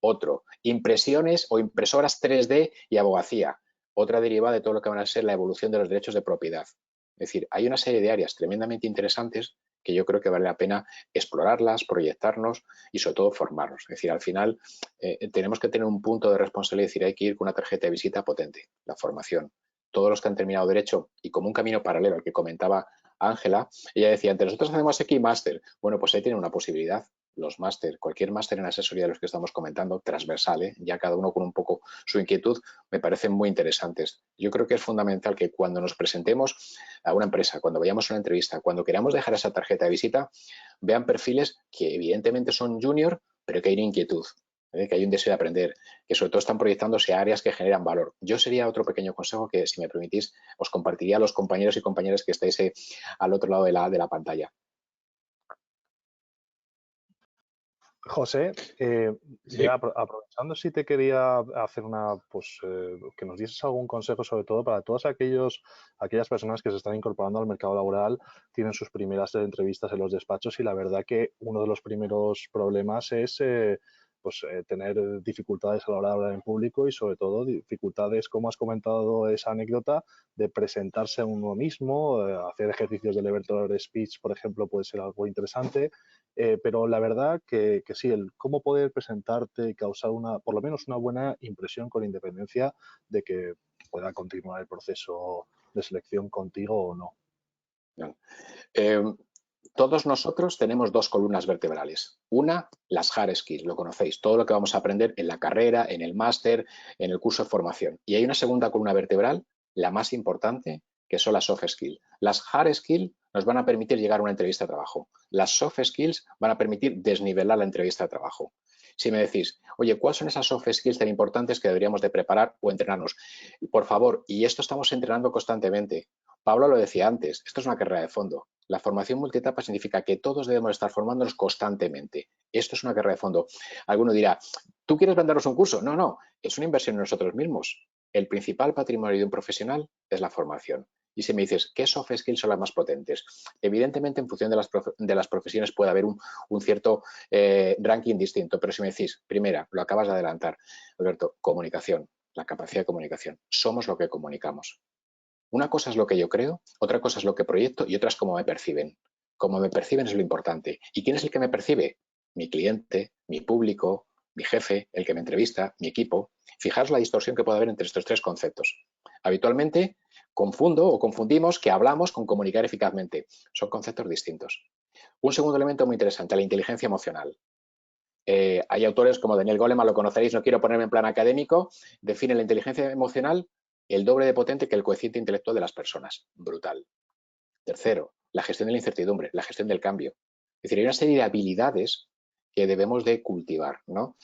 Otro, impresiones o impresoras 3D y abogacía. Otra derivada de todo lo que van a ser la evolución de los derechos de propiedad. Es decir, hay una serie de áreas tremendamente interesantes que yo creo que vale la pena explorarlas, proyectarnos y sobre todo formarnos. Es decir, al final tenemos que tener un punto de responsabilidad y decir, hay que ir con una tarjeta de visita potente, la formación. Todos los que han terminado derecho y como un camino paralelo al que comentaba Ángela, ella decía, entre nosotros hacemos aquí máster. Bueno, pues ahí tienen una posibilidad. Los máster, cualquier máster en asesoría de los que estamos comentando, transversal, ya cada uno con un poco su inquietud, me parecen muy interesantes. Yo creo que es fundamental que cuando nos presentemos a una empresa, cuando vayamos a una entrevista, cuando queramos dejar esa tarjeta de visita, vean perfiles que evidentemente son junior, pero que hay una inquietud, que hay un deseo de aprender, que sobre todo están proyectándose a áreas que generan valor. Yo sería otro pequeño consejo que, si me permitís, os compartiría a los compañeros y compañeras que estáis al otro lado de la pantalla. José, Sí. ya aprovechando, si te quería hacer que nos dieses algún consejo, sobre todo para todas aquellas personas que se están incorporando al mercado laboral, tienen sus primeras entrevistas en los despachos y la verdad que uno de los primeros problemas es tener dificultades a la hora de hablar en público y sobre todo dificultades, como has comentado esa anécdota, de presentarse a uno mismo, hacer ejercicios de elevator speech, por ejemplo, puede ser algo interesante. Pero la verdad que sí, el cómo poder presentarte y causar por lo menos una buena impresión con independencia de que pueda continuar el proceso de selección contigo o no. Todos nosotros tenemos dos columnas vertebrales. Una, las hard skills, lo conocéis, todo lo que vamos a aprender en la carrera, en el máster, en el curso de formación. Y hay una segunda columna vertebral, la más importante, que son las soft skills. Las hard skills nos van a permitir llegar a una entrevista de trabajo. Las soft skills van a permitir desnivelar la entrevista de trabajo. Si me decís, oye, ¿cuáles son esas soft skills tan importantes que deberíamos de preparar o entrenarnos? Por favor, y esto estamos entrenando constantemente. Pablo lo decía antes, esto es una carrera de fondo. La formación multietapa significa que todos debemos estar formándonos constantemente. Esto es una carrera de fondo. Alguno dirá, ¿tú quieres vendernos un curso? No, no, es una inversión en nosotros mismos. El principal patrimonio de un profesional es la formación. Y si me dices, ¿qué soft skills son las más potentes? Evidentemente, en función de las profesiones puede haber un cierto ranking distinto, pero si me decís, primera, lo acabas de adelantar, Alberto, comunicación, la capacidad de comunicación. Somos lo que comunicamos. Una cosa es lo que yo creo, otra cosa es lo que proyecto y otra es cómo me perciben. Cómo me perciben es lo importante. ¿Y quién es el que me percibe? Mi cliente, mi público, mi jefe, el que me entrevista, mi equipo. Fijaos la distorsión que puede haber entre estos tres conceptos. Habitualmente confundo o confundimos que hablamos con comunicar eficazmente. Son conceptos distintos. Un segundo elemento muy interesante, la inteligencia emocional. Hay autores como Daniel Goleman, lo conoceréis, no quiero ponerme en plan académico, define la inteligencia emocional el doble de potente que el coeficiente intelectual de las personas. Brutal. Tercero, la gestión de la incertidumbre, la gestión del cambio. Es decir, hay una serie de habilidades que debemos de cultivar, ¿no?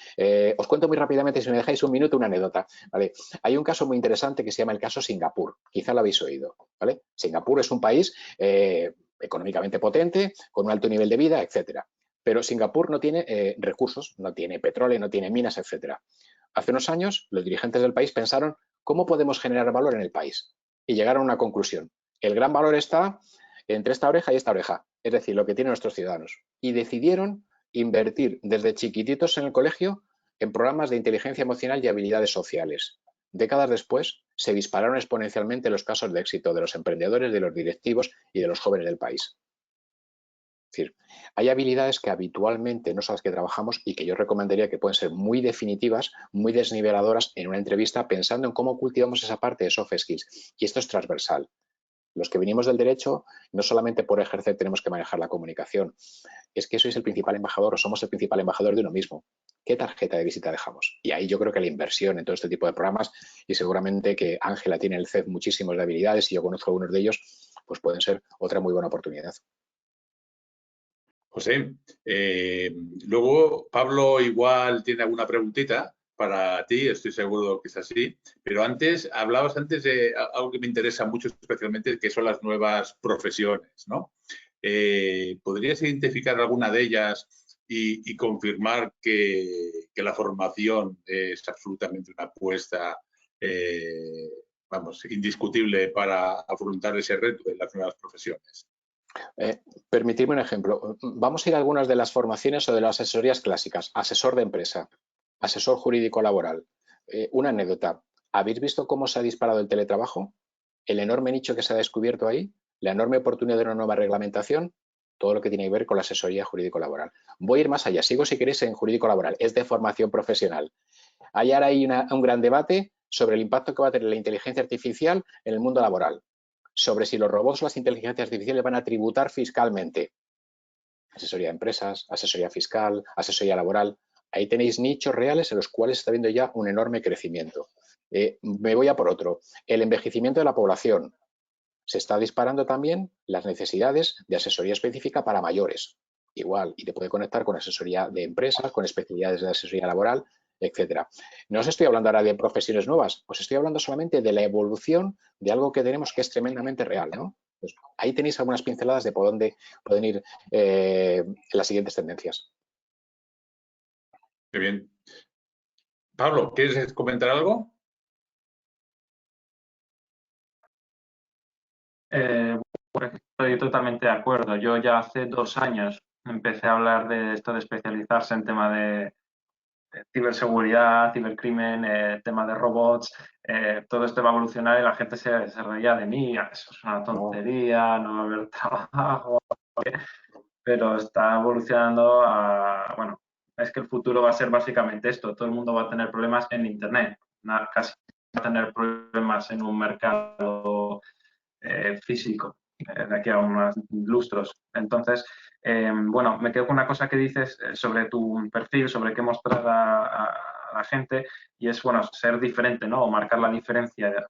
Os cuento muy rápidamente, si me dejáis un minuto, una anécdota, ¿vale? Hay un caso muy interesante que se llama el caso Singapur, quizá lo habéis oído, ¿vale? Singapur es un país económicamente potente, con un alto nivel de vida, etcétera. Pero Singapur no tiene recursos, no tiene petróleo, no tiene minas, etcétera. Hace unos años, los dirigentes del país pensaron cómo podemos generar valor en el país y llegaron a una conclusión. El gran valor está entre esta oreja y esta oreja, es decir, lo que tienen nuestros ciudadanos. Y decidieron invertir desde chiquititos en el colegio en programas de inteligencia emocional y habilidades sociales. Décadas después, se dispararon exponencialmente los casos de éxito de los emprendedores, de los directivos y de los jóvenes del país. Es decir, hay habilidades que habitualmente no son las que trabajamos y que yo recomendaría que pueden ser muy definitivas, muy desniveladoras en una entrevista, pensando en cómo cultivamos esa parte de soft skills. Y esto es transversal. Los que venimos del derecho, no solamente por ejercer tenemos que manejar la comunicación, es que sois el principal embajador o somos el principal embajador de uno mismo. ¿Qué tarjeta de visita dejamos? Y ahí yo creo que la inversión en todo este tipo de programas, y seguramente que Ángela tiene en el CEF muchísimos de habilidades y yo conozco algunos de ellos, pues pueden ser otra muy buena oportunidad. José, luego Pablo igual tiene alguna preguntita para ti, estoy seguro que es así, pero hablabas antes de algo que me interesa mucho especialmente, que son las nuevas profesiones, ¿no? ¿Podrías identificar alguna de ellas y confirmar que la formación es absolutamente una apuesta, vamos, indiscutible para afrontar ese reto de las nuevas profesiones? Permitidme un ejemplo. Vamos a ir a algunas de las formaciones o de las asesorías clásicas. Asesor de empresa, asesor jurídico laboral. Una anécdota. ¿Habéis visto cómo se ha disparado el teletrabajo? El enorme nicho que se ha descubierto ahí, la enorme oportunidad de una nueva reglamentación, todo lo que tiene que ver con la asesoría jurídico-laboral. Voy a ir más allá. Sigo, si queréis, en jurídico-laboral. Es de formación profesional. Hay ahora un gran debate sobre el impacto que va a tener la inteligencia artificial en el mundo laboral, sobre si los robots o las inteligencias artificiales van a tributar fiscalmente. Asesoría de empresas, asesoría fiscal, asesoría laboral. Ahí tenéis nichos reales en los cuales está habiendo ya un enorme crecimiento. Me voy a por otro. El envejecimiento de la población. Se está disparando también las necesidades de asesoría específica para mayores. Igual, y te puede conectar con asesoría de empresas, con especialidades de asesoría laboral, etcétera. No os estoy hablando ahora de profesiones nuevas, os estoy hablando solamente de la evolución de algo que tenemos que es tremendamente real, ¿no? Pues ahí tenéis algunas pinceladas de por dónde pueden ir las siguientes tendencias. Qué bien. Pablo, ¿quieres comentar algo? Estoy totalmente de acuerdo. Yo ya hace 2 años empecé a hablar de esto de especializarse en tema de ciberseguridad, cibercrimen, tema de robots. Todo esto va a evolucionar y la gente se reía de mí. Eso es una tontería, no va a haber trabajo. Pero está evolucionando a, bueno, es que el futuro va a ser básicamente esto. Todo el mundo va a tener problemas en Internet. Casi va a tener problemas en un mercado físico de aquí a unos lustros. Entonces, bueno, me quedo con una cosa que dices sobre tu perfil, sobre qué mostrar a la gente, y es, bueno, ser diferente, ¿no? O marcar la diferencia.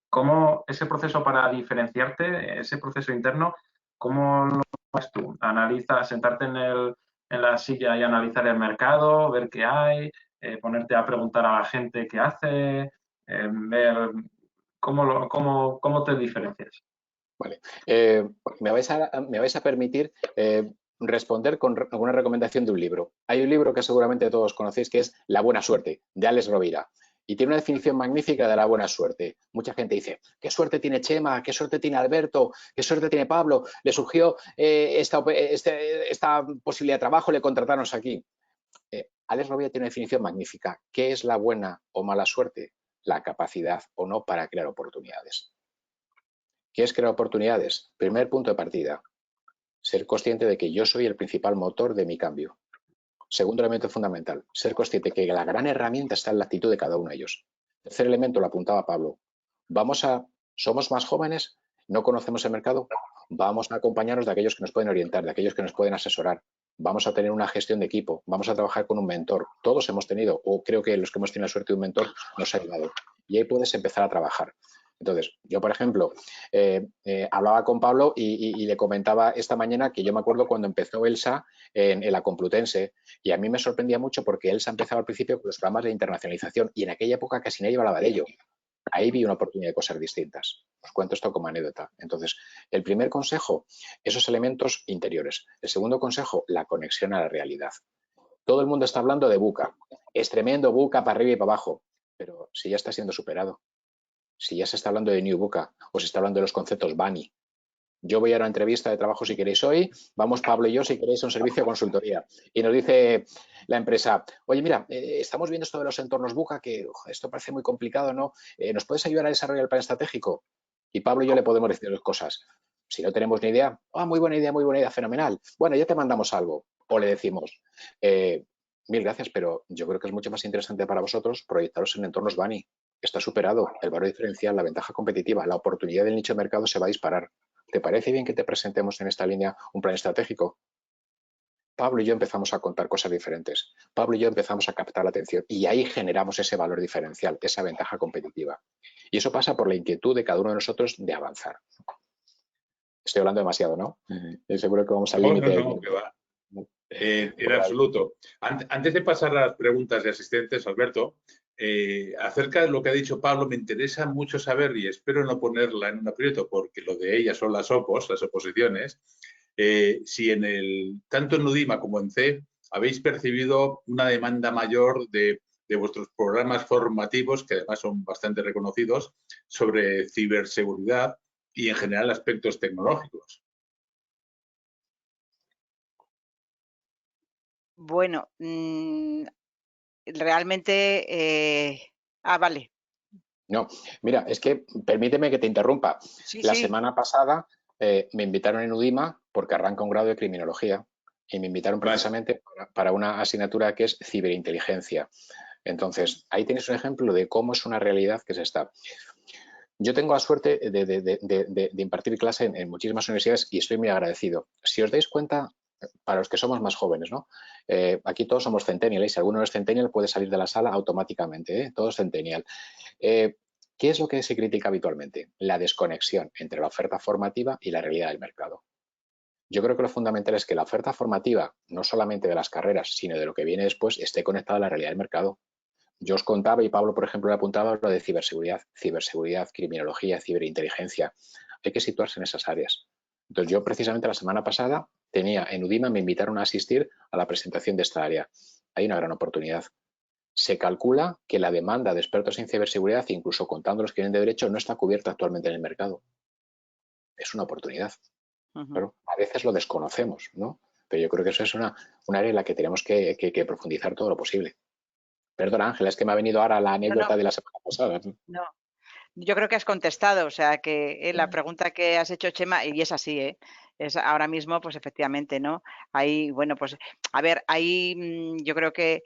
¿Cómo ese proceso para diferenciarte, ese proceso interno, cómo lo haces tú? Analiza, sentarte en la silla y analizar el mercado, ver qué hay, ponerte a preguntar a la gente qué hace, ver cómo te diferencias. Vale. Me vais a permitir responder con alguna recomendación de un libro. Hay un libro que seguramente todos conocéis que es La buena suerte, de Alex Rovira. Y tiene una definición magnífica de la buena suerte. Mucha gente dice, ¿qué suerte tiene Chema? ¿Qué suerte tiene Alberto? ¿Qué suerte tiene Pablo? Le surgió esta posibilidad de trabajo, le contrataron aquí. Alex Rovira tiene una definición magnífica. ¿Qué es la buena o mala suerte? La capacidad o no para crear oportunidades. ¿Qué es crear oportunidades? Primer punto de partida, ser consciente de que yo soy el principal motor de mi cambio. Segundo elemento fundamental, ser consciente de que la gran herramienta está en la actitud de cada uno de ellos. Tercer elemento, lo apuntaba Pablo, somos más jóvenes, no conocemos el mercado, vamos a acompañarnos de aquellos que nos pueden orientar, de aquellos que nos pueden asesorar, vamos a tener una gestión de equipo, vamos a trabajar con un mentor. Todos hemos tenido, o creo que los que hemos tenido la suerte de un mentor nos ha ayudado. Y ahí puedes empezar a trabajar. Entonces, yo, por ejemplo, hablaba con Pablo y le comentaba esta mañana que yo me acuerdo cuando empezó ELSA en la Complutense, y a mí me sorprendía mucho porque ELSA empezaba al principio con los programas de internacionalización y en aquella época casi nadie hablaba de ello. Ahí vi una oportunidad de cosas distintas. Os cuento esto como anécdota. Entonces, el primer consejo, esos elementos interiores. El segundo consejo, la conexión a la realidad. Todo el mundo está hablando de VUCA. Es tremendo VUCA para arriba y para abajo, pero si ya está siendo superado. Si ya se está hablando de New VUCA o se está hablando de los conceptos BANI. Yo voy a una entrevista de trabajo si queréis hoy, vamos Pablo y yo si queréis a un servicio de consultoría. Y nos dice la empresa, oye mira, estamos viendo esto de los entornos VUCA, que esto parece muy complicado, ¿no? ¿Nos puedes ayudar a desarrollar el plan estratégico? Y Pablo y yo le podemos decir dos cosas. Si no tenemos ni idea, muy buena idea, fenomenal. Bueno, ya te mandamos algo. O le decimos, mil gracias, pero yo creo que es mucho más interesante para vosotros proyectaros en entornos BANI. Está superado el valor diferencial, la ventaja competitiva, la oportunidad del nicho de mercado se va a disparar. ¿Te parece bien que te presentemos en esta línea un plan estratégico? Pablo y yo empezamos a contar cosas diferentes. Pablo y yo empezamos a captar la atención y ahí generamos ese valor diferencial, esa ventaja competitiva. Y eso pasa por la inquietud de cada uno de nosotros de avanzar. Estoy hablando demasiado, ¿no? Seguro que vamos al límite. No, que va. En absoluto. Antes de pasar a las preguntas de asistentes, Alberto, acerca de lo que ha dicho Pablo, me interesa mucho saber, y espero no ponerla en un aprieto, porque lo de ella son las oposiciones, si tanto en UDIMA como en C habéis percibido una demanda mayor de vuestros programas formativos, que además son bastante reconocidos, sobre ciberseguridad y en general aspectos tecnológicos. Bueno, realmente... vale. No, mira, es que permíteme que te interrumpa. Sí, La sí. semana pasada me invitaron en UDIMA porque arranca un grado de criminología y me invitaron precisamente para una asignatura que es ciberinteligencia. Entonces, ahí tienes un ejemplo de cómo es una realidad que se está. Yo tengo la suerte de impartir clase en muchísimas universidades y estoy muy agradecido. Si os dais cuenta, para los que somos más jóvenes, ¿no? Aquí todos somos centennial y si alguno es centennial puede salir de la sala automáticamente, ¿eh? Todo es centennial. ¿Qué es lo que se critica habitualmente? La desconexión entre la oferta formativa y la realidad del mercado. Yo creo que lo fundamental es que la oferta formativa, no solamente de las carreras, sino de lo que viene después, esté conectada a la realidad del mercado. Yo os contaba, y Pablo, por ejemplo, le apuntaba lo de ciberseguridad, criminología, ciberinteligencia. Hay que situarse en esas áreas. Entonces, yo precisamente la semana pasada tenía en UDIMA, me invitaron a asistir a la presentación de esta área. Hay una gran oportunidad. Se calcula que la demanda de expertos en ciberseguridad, incluso contando los que vienen de derecho, no está cubierta actualmente en el mercado. Es una oportunidad. Pero a veces lo desconocemos, ¿no? Pero yo creo que eso es una área en la que tenemos que profundizar todo lo posible. Perdona, Ángela, es que me ha venido ahora la anécdota de la semana pasada. No, yo creo que has contestado, o sea, que la pregunta que has hecho, Chema, y es así, es ahora mismo, pues efectivamente, ¿no? Ahí, bueno, pues, a ver, ahí yo creo que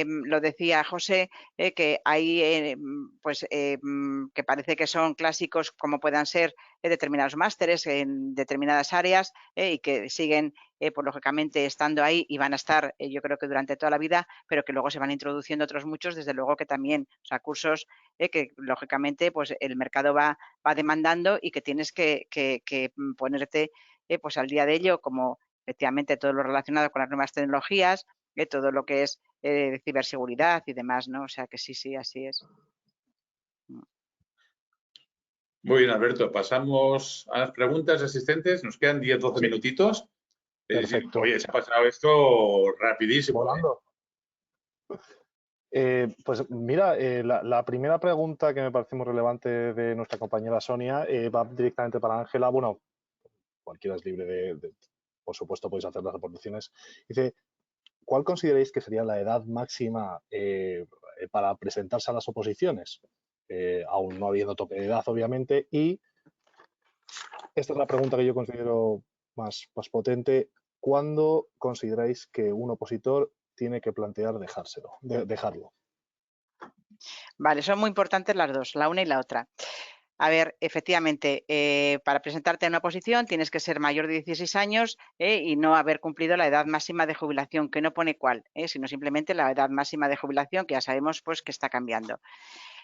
lo decía José, que hay, pues, que parece que son clásicos como puedan ser determinados másteres en determinadas áreas y que siguen, pues, lógicamente, estando ahí y van a estar, yo creo que durante toda la vida, pero que luego se van introduciendo otros muchos, desde luego que también, o sea, cursos que lógicamente pues el mercado va demandando y que tienes que ponerte pues al día de ello, como efectivamente todo lo relacionado con las nuevas tecnologías, todo lo que es ciberseguridad y demás, ¿no? O sea que sí, así es. Muy bien, Alberto. Pasamos a las preguntas asistentes. Nos quedan 10-12 minutitos. Perfecto. Oye, se ha pasado esto rapidísimo. Volando. Pues mira, la primera pregunta que me parece muy relevante de nuestra compañera Sonia va directamente para Ángela. Bueno, cualquiera es libre por supuesto, podéis hacer las aportaciones. Dice, ¿cuál consideráis que sería la edad máxima para presentarse a las oposiciones? Aún no habiendo tope de edad, obviamente. Y esta es la pregunta que yo considero más potente. ¿Cuándo consideráis que un opositor tiene que plantear dejarlo? Vale, son muy importantes las dos, la una y la otra. A ver, efectivamente, para presentarte a una oposición tienes que ser mayor de 16 años y no haber cumplido la edad máxima de jubilación, que no pone cuál, sino simplemente la edad máxima de jubilación, que ya sabemos pues que está cambiando.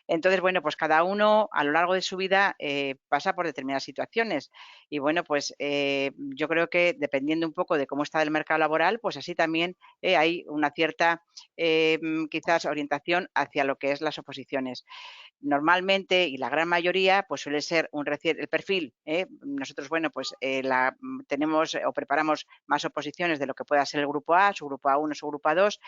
Entonces, bueno, pues cada uno a lo largo de su vida pasa por determinadas situaciones y bueno, pues yo creo que dependiendo un poco de cómo está el mercado laboral, pues así también hay una cierta quizás orientación hacia lo que es las oposiciones. Normalmente y la gran mayoría pues suele ser el perfil. Nosotros, bueno, pues tenemos o preparamos más oposiciones de lo que pueda ser el grupo A, su grupo A1, su grupo A2,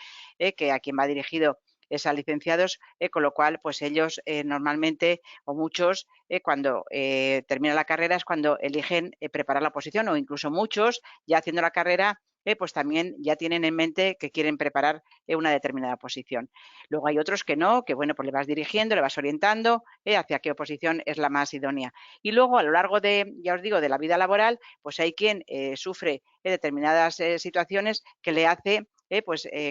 que a quien va dirigido es a licenciados, con lo cual pues ellos normalmente o muchos cuando terminan la carrera es cuando eligen preparar la oposición o incluso muchos ya haciendo la carrera pues también ya tienen en mente que quieren preparar una determinada posición. Luego hay otros que no, que bueno, pues le vas dirigiendo, le vas orientando hacia qué oposición es la más idónea. Y luego a lo largo de, ya os digo, de la vida laboral, pues hay quien sufre determinadas situaciones que le hace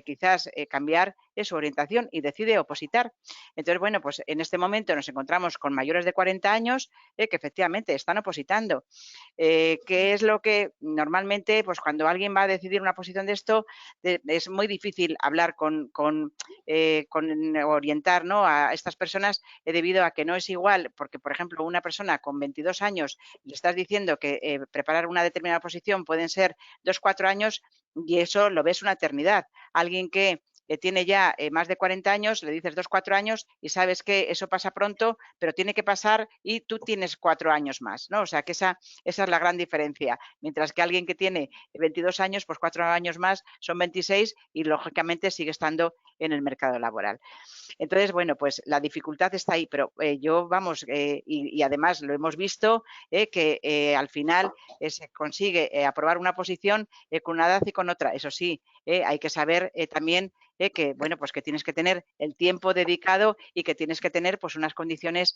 quizás cambiar su orientación y decide opositar. Entonces, bueno, pues en este momento nos encontramos con mayores de 40 años que efectivamente están opositando. ¿Qué es lo que normalmente, pues cuando alguien va a decidir una posición de esto, es muy difícil hablar con orientar, ¿no?, a estas personas debido a que no es igual, porque por ejemplo una persona con 22 años le estás diciendo que preparar una determinada posición pueden ser 2-4 años y eso lo ves una eternidad. Alguien que tiene ya más de 40 años, le dices 2-4 años y sabes que eso pasa pronto, pero tiene que pasar y tú tienes 4 años más, ¿no? O sea que esa es la gran diferencia. Mientras que alguien que tiene 22 años, pues 4 años más son 26 y lógicamente sigue estando en el mercado laboral. Entonces, bueno, pues la dificultad está ahí, pero yo, vamos, y además lo hemos visto, que al final se consigue aprobar una posición con una edad y con otra. Eso sí, hay que saber también que, bueno, pues que tienes que tener el tiempo dedicado y que tienes que tener pues unas condiciones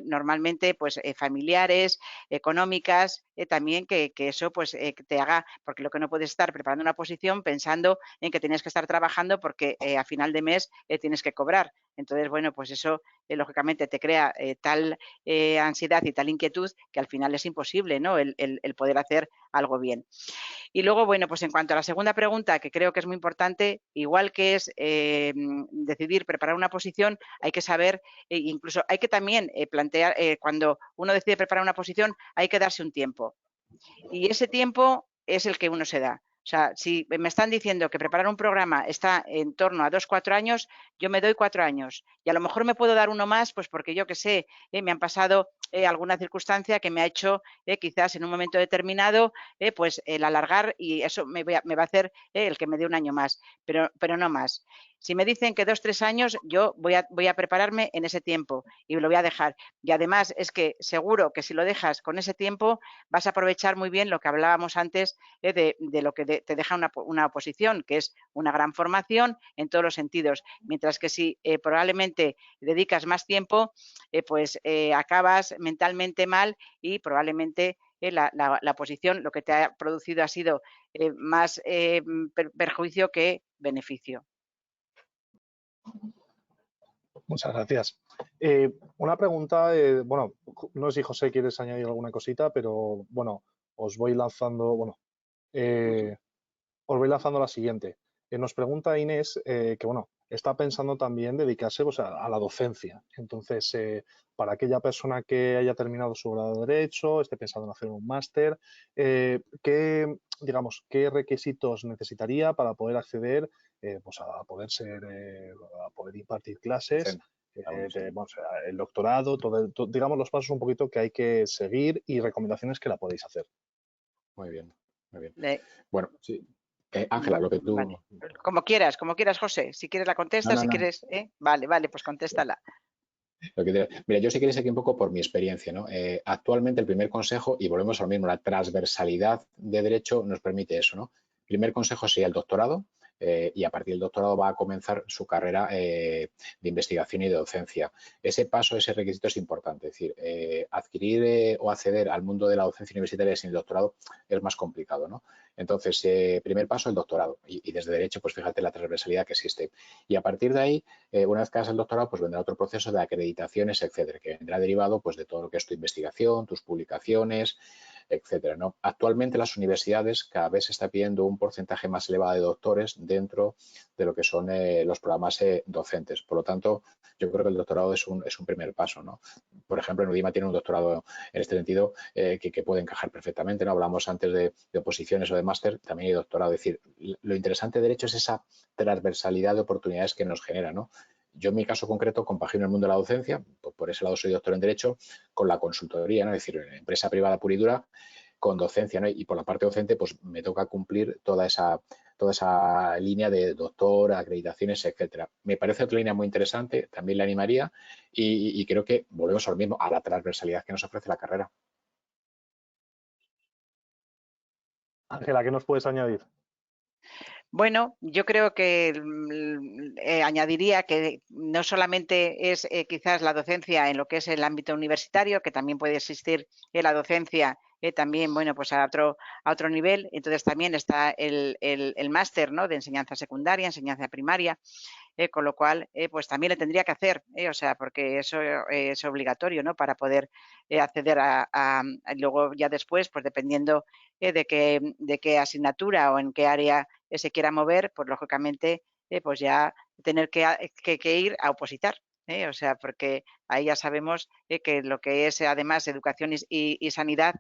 normalmente pues familiares, económicas, también que eso pues te haga, porque lo que no puedes estar preparando una posición pensando en que tienes que estar trabajando porque a final de mes tienes que cobrar. Entonces, bueno, pues eso lógicamente te crea tal ansiedad y tal inquietud que al final es imposible, ¿no?, el poder hacer algo bien. Y luego, bueno, pues en cuanto a la segunda pregunta, que creo que es muy importante, igual que es decidir preparar una posición, hay que saber, incluso hay que también plantear, cuando uno decide preparar una posición, hay que darse un tiempo. Y ese tiempo es el que uno se da. O sea, si me están diciendo que preparar un programa está en torno a 2-4 años, yo me doy 4 años. Y a lo mejor me puedo dar uno más, pues porque yo qué sé, me han pasado alguna circunstancia que me ha hecho quizás en un momento determinado, pues el alargar y eso me va a hacer el que me dé un año más, pero no más. Si me dicen que 2-3 años, yo voy a prepararme en ese tiempo y lo voy a dejar. Y además es que seguro que si lo dejas con ese tiempo, vas a aprovechar muy bien lo que hablábamos antes de lo que te deja una oposición, que es una gran formación en todos los sentidos. Mientras que si probablemente dedicas más tiempo, pues acabas mentalmente mal y probablemente la oposición lo que te ha producido ha sido más perjuicio que beneficio. Muchas gracias. Una pregunta, bueno, no sé si José quieres añadir alguna cosita, pero bueno, os voy lanzando, os voy lanzando la siguiente. Nos pregunta Inés que, bueno, está pensando también dedicarse pues, a la docencia. Entonces, para aquella persona que haya terminado su grado de Derecho, esté pensando en hacer un máster, ¿qué requisitos necesitaría para poder acceder pues a poder a poder impartir clases? El doctorado, digamos los pasos un poquito que hay que seguir y recomendaciones que la podéis hacer. Muy bien, muy bien. Bueno, sí. Ángela, lo que tú... Vale. Como quieras, José. Si quieres la contestas, si quieres... Vale, pues contéstala. Mira, yo sí queréis aquí un poco por mi experiencia, ¿no? Actualmente el primer consejo, y volvemos a lo mismo, la transversalidad de derecho nos permite eso, ¿no? El primer consejo sería el doctorado, y a partir del doctorado va a comenzar su carrera de investigación y de docencia. Ese paso, ese requisito es importante, es decir, adquirir o acceder al mundo de la docencia universitaria sin el doctorado es más complicado, ¿no? Entonces, primer paso, el doctorado, y desde derecho, pues fíjate la transversalidad que existe. Y a partir de ahí, una vez que hagas el doctorado, pues vendrá otro proceso de acreditaciones, etcétera, que vendrá derivado pues de todo lo que es tu investigación, tus publicaciones, etcétera, ¿no? Actualmente las universidades cada vez se está pidiendo un porcentaje más elevado de doctores dentro de lo que son los programas docentes. Por lo tanto, yo creo que el doctorado es un primer paso, ¿no? Por ejemplo, en UDIMA tiene un doctorado en este sentido que puede encajar perfectamente, ¿no? Hablamos antes de oposiciones o de máster, también hay doctorado. Es decir, lo interesante de derecho es esa transversalidad de oportunidades que nos genera, ¿no? Yo en mi caso concreto compagino el mundo de la docencia, por ese lado soy doctor en Derecho, con la consultoría, ¿no? Es decir, en empresa privada pura y dura, con docencia, ¿no? Y por la parte docente, pues me toca cumplir toda esa línea de doctor, acreditaciones, etcétera. Me parece otra línea muy interesante, también la animaría y creo que volvemos a lo mismo, a la transversalidad que nos ofrece la carrera. Ángela, ¿qué nos puedes añadir? Bueno, yo creo que añadiría que no solamente es quizás la docencia en lo que es el ámbito universitario, que también puede existir la docencia también, bueno, pues a otro nivel. Entonces también está el máster, ¿no?, de enseñanza secundaria, enseñanza primaria. Con lo cual, pues también le tendría que hacer, o sea, porque eso es obligatorio, ¿no?, para poder acceder luego ya después, pues dependiendo de qué asignatura o en qué área se quiera mover, pues lógicamente, pues ya tener que ir a opositar. O sea, porque ahí ya sabemos que lo que es además educación y sanidad,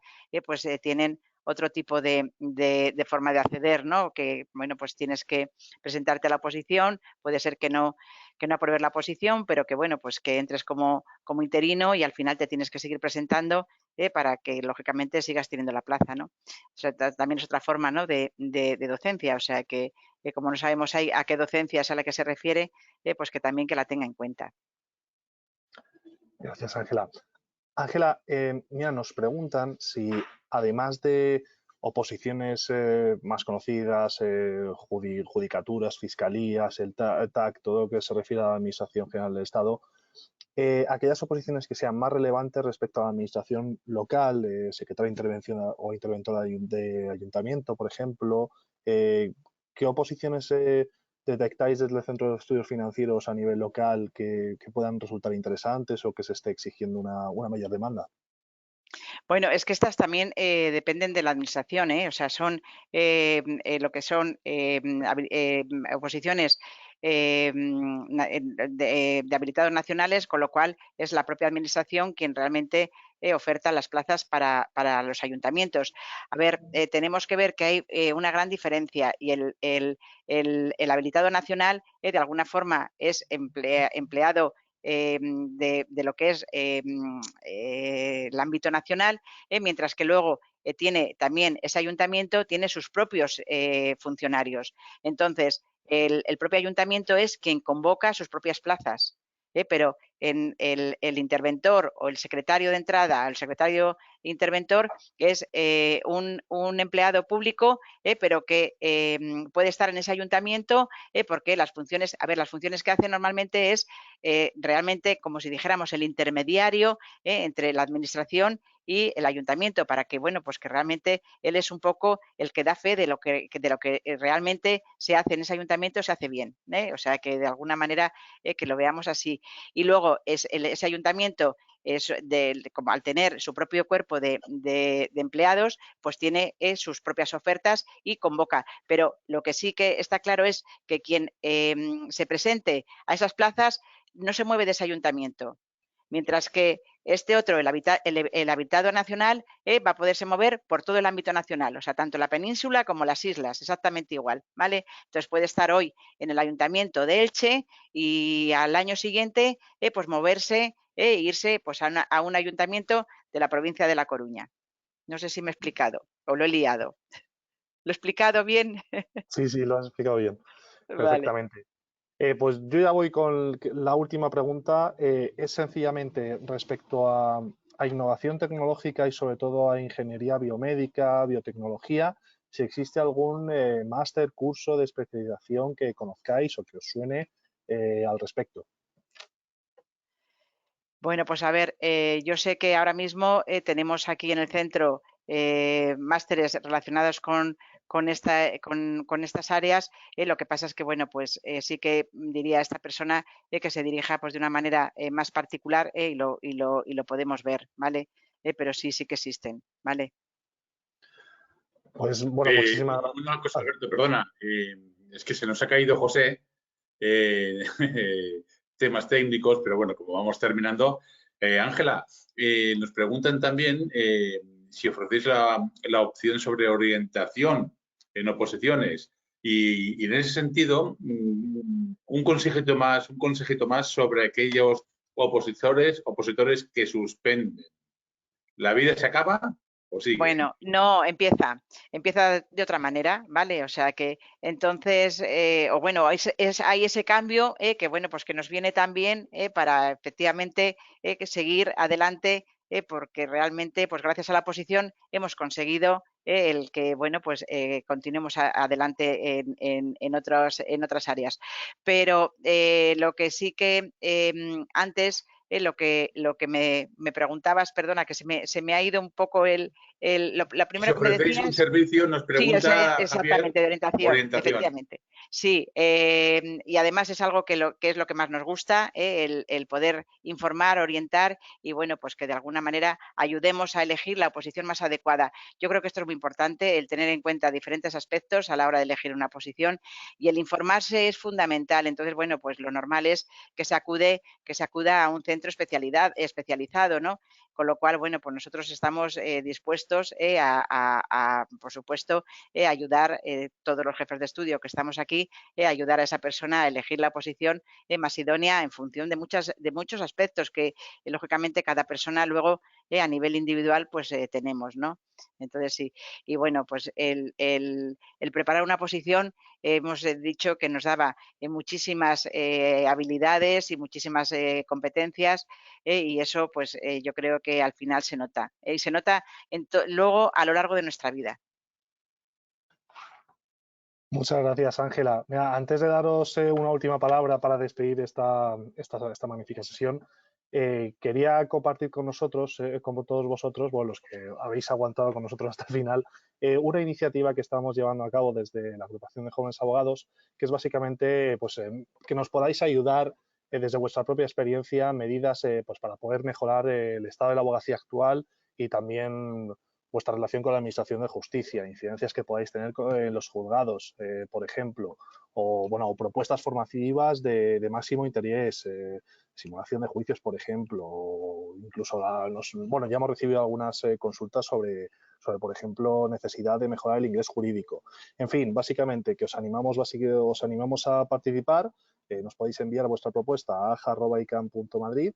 pues tienen otro tipo de forma de acceder, ¿no? Que, bueno, pues tienes que presentarte a la oposición, puede ser que no apruebes la oposición, pero que, bueno, pues que entres como interino y al final te tienes que seguir presentando para que, lógicamente, sigas teniendo la plaza, ¿no? O sea, también es otra forma, ¿no?, de docencia, o sea, que como no sabemos ahí a qué docencia es a la que se refiere, pues que también que la tenga en cuenta. Gracias, Ángela. Ángela, mira, nos preguntan si además de oposiciones más conocidas, judicaturas, fiscalías, el TAC, todo lo que se refiere a la Administración General del Estado, aquellas oposiciones que sean más relevantes respecto a la administración local, secretaria de intervención o interventora de ayuntamiento, por ejemplo, ¿qué oposiciones detectáis desde el Centro de Estudios Financieros a nivel local que puedan resultar interesantes o que se esté exigiendo una mayor demanda? Bueno, es que estas también dependen de la administración, o sea, son lo que son oposiciones de habilitados nacionales, con lo cual es la propia administración quien realmente oferta las plazas para los ayuntamientos. A ver, tenemos que ver que hay una gran diferencia y el habilitado nacional de alguna forma es empleado de lo que es el ámbito nacional, mientras que luego tiene también ese ayuntamiento, tiene sus propios funcionarios. Entonces, el propio ayuntamiento es quien convoca sus propias plazas, pero en el interventor o el secretario de entrada, el secretario interventor, es un empleado público, pero que puede estar en ese ayuntamiento porque las funciones que hace normalmente es realmente como si dijéramos el intermediario entre la administración y el ayuntamiento, para que, bueno, pues que realmente él es un poco el que da fe de lo que realmente se hace en ese ayuntamiento, se hace bien, o sea, que de alguna manera que lo veamos así. Y luego ese ayuntamiento, como al tener su propio cuerpo de empleados, pues tiene sus propias ofertas y convoca. Pero lo que sí que está claro es que quien se presente a esas plazas no se mueve de ese ayuntamiento, mientras que este otro, el habitado nacional, va a poderse mover por todo el ámbito nacional, o sea, tanto la península como las islas, exactamente igual, ¿vale? Entonces puede estar hoy en el ayuntamiento de Elche y al año siguiente, pues moverse e irse pues a un ayuntamiento de la provincia de La Coruña. No sé si me he explicado o lo he liado. ¿Lo he explicado bien? Sí, sí, lo has explicado bien, Vale. perfectamente. Pues yo ya voy con la última pregunta. Es sencillamente respecto a innovación tecnológica y sobre todo a ingeniería biomédica, biotecnología, si existe algún máster, curso de especialización que conozcáis o que os suene al respecto. Bueno, pues a ver, yo sé que ahora mismo tenemos aquí en el centro másteres relacionados con estas áreas. Lo que pasa es que, bueno, pues sí que diría a esta persona que se dirija pues de una manera más particular y lo podemos ver, ¿vale? Pero sí que existen, ¿vale? Pues bueno, muchísimas gracias. Una cosa, Alberto, perdona, es que se nos ha caído José, temas técnicos, pero bueno, como vamos terminando, Ángela, nos preguntan también si ofrecéis la opción sobre orientación en oposiciones y en ese sentido un consejito más sobre aquellos opositores que suspenden. ¿La vida se acaba o sigue? Bueno, no, empieza de otra manera, ¿vale? O sea que entonces, o bueno, hay ese cambio que bueno, pues que nos viene también para efectivamente que seguir adelante, porque realmente, pues gracias a la oposición hemos conseguido el que, bueno, pues continuemos adelante en otras áreas. Pero lo que sí que antes, lo que me preguntabas, perdona, que se me ha ido un poco la primera Si que me ofrecéis un decías. servicio, nos Sí, pregunta Javier, exactamente, de orientación, orientación. efectivamente. Sí, y además es algo que es lo que más nos gusta, el poder informar, orientar y bueno, pues que de alguna manera ayudemos a elegir la posición más adecuada. Yo creo que esto es muy importante, el tener en cuenta diferentes aspectos a la hora de elegir una posición y el informarse es fundamental. Entonces, bueno, pues lo normal es que se acuda a un centro especializado, ¿no? Con lo cual, bueno, pues nosotros estamos dispuestos por supuesto, ayudar todos los jefes de estudio que estamos aquí, ayudar a esa persona a elegir la posición más idónea en función de muchos aspectos que, lógicamente, cada persona luego a nivel individual pues tenemos, ¿no? Entonces, sí. Y bueno, pues el preparar una posición, hemos dicho que nos daba muchísimas habilidades y muchísimas competencias y eso, pues yo creo que al final se nota. Y se nota luego a lo largo de nuestra vida. Muchas gracias, Ángela. Mira, antes de daros una última palabra para despedir esta magnífica sesión, quería compartir con nosotros, como todos vosotros, bueno, los que habéis aguantado con nosotros hasta el final, una iniciativa que estamos llevando a cabo desde la Agrupación de Jóvenes Abogados, que es básicamente pues, que nos podáis ayudar desde vuestra propia experiencia, medidas pues, para poder mejorar el estado de la abogacía actual y también vuestra relación con la Administración de Justicia, incidencias que podáis tener en los juzgados, por ejemplo, o, bueno, o propuestas formativas de máximo interés, simulación de juicios, por ejemplo, o incluso bueno, ya hemos recibido algunas consultas sobre, por ejemplo, necesidad de mejorar el inglés jurídico. En fin, básicamente que os animamos a participar, nos podéis enviar vuestra propuesta a aja@icam.madrid.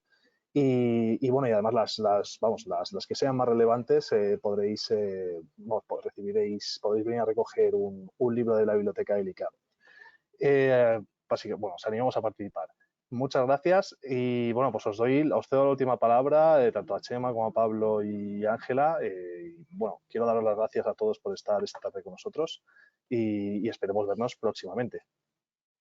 Y bueno, y además las que sean más relevantes podréis venir a recoger un libro de la biblioteca del ICAM. Bueno, os animamos a participar. Muchas gracias y bueno, pues os cedo la última palabra tanto a Chema como a Pablo y Ángela. Bueno, quiero daros las gracias a todos por estar esta tarde con nosotros y esperemos vernos próximamente.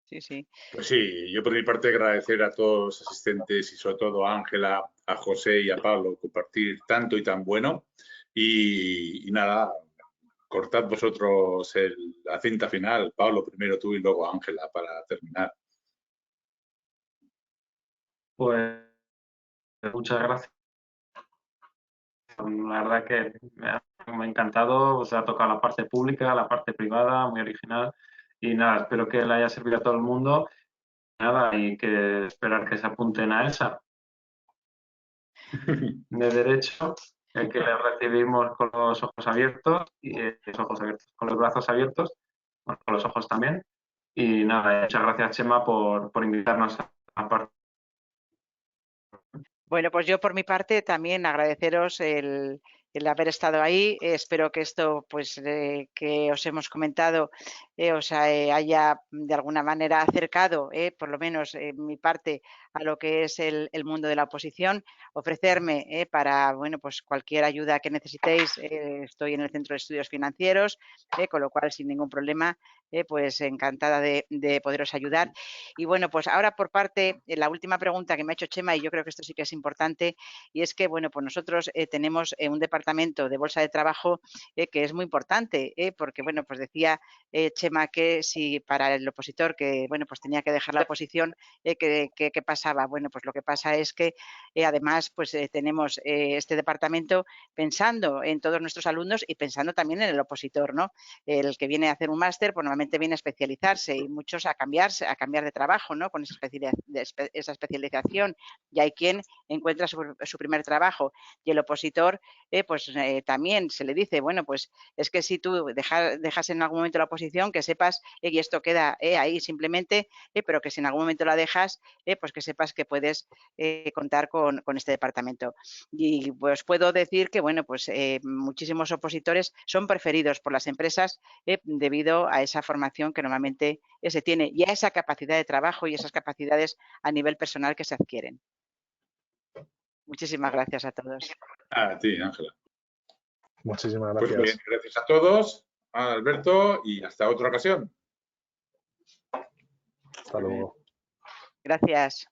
Sí, sí. Pues sí, yo por mi parte agradecer a todos los asistentes y sobre todo a Ángela, a José y a Pablo compartir tanto y tan bueno. Y nada, cortad vosotros la cinta final. Pablo, primero tú y luego Ángela para terminar. Pues muchas gracias. La verdad que me ha encantado, ha tocado la parte pública, la parte privada, muy original. Y nada, espero que le haya servido a todo el mundo. Nada, y que esperar que se apunten a esa de derecho, que le recibimos con los ojos abiertos, con los brazos abiertos, bueno, con los ojos también. Y nada, muchas gracias, Chema, por invitarnos a participar. Bueno, pues yo por mi parte también agradeceros el haber estado ahí. Espero que esto, pues, que os hemos comentado, os haya de alguna manera acercado, por lo menos en mi parte, a lo que es el mundo de la oposición. Ofrecerme para, bueno, pues cualquier ayuda que necesitéis. Estoy en el Centro de Estudios Financieros, con lo cual sin ningún problema, pues encantada de poderos ayudar. Y bueno, pues ahora por parte, la última pregunta que me ha hecho Chema, y yo creo que esto sí que es importante, y es que, bueno, pues nosotros tenemos un departamento departamento de bolsa de trabajo que es muy importante, porque, bueno, pues decía Chema que si para el opositor que, bueno, pues tenía que dejar la oposición, ¿qué pasaba? Bueno, pues lo que pasa es que además, pues tenemos este departamento pensando en todos nuestros alumnos y pensando también en el opositor, ¿no? El que viene a hacer un máster, pues normalmente viene a especializarse y muchos a cambiar de trabajo, ¿no? Con esa especialización. Y hay quien encuentra su primer trabajo y el opositor, pues también se le dice, bueno, pues es que si tú dejas en algún momento la oposición, que sepas, y esto queda ahí simplemente, pero que si en algún momento la dejas, pues que sepas que puedes contar con este departamento. Y pues puedo decir que, bueno, pues muchísimos opositores son preferidos por las empresas debido a esa formación que normalmente se tiene y a esa capacidad de trabajo y esas capacidades a nivel personal que se adquieren. Muchísimas gracias a todos. A ti, Ángela. Muchísimas Pues gracias. muy bien, gracias a todos, a Alberto, y hasta otra ocasión. Hasta luego. Gracias.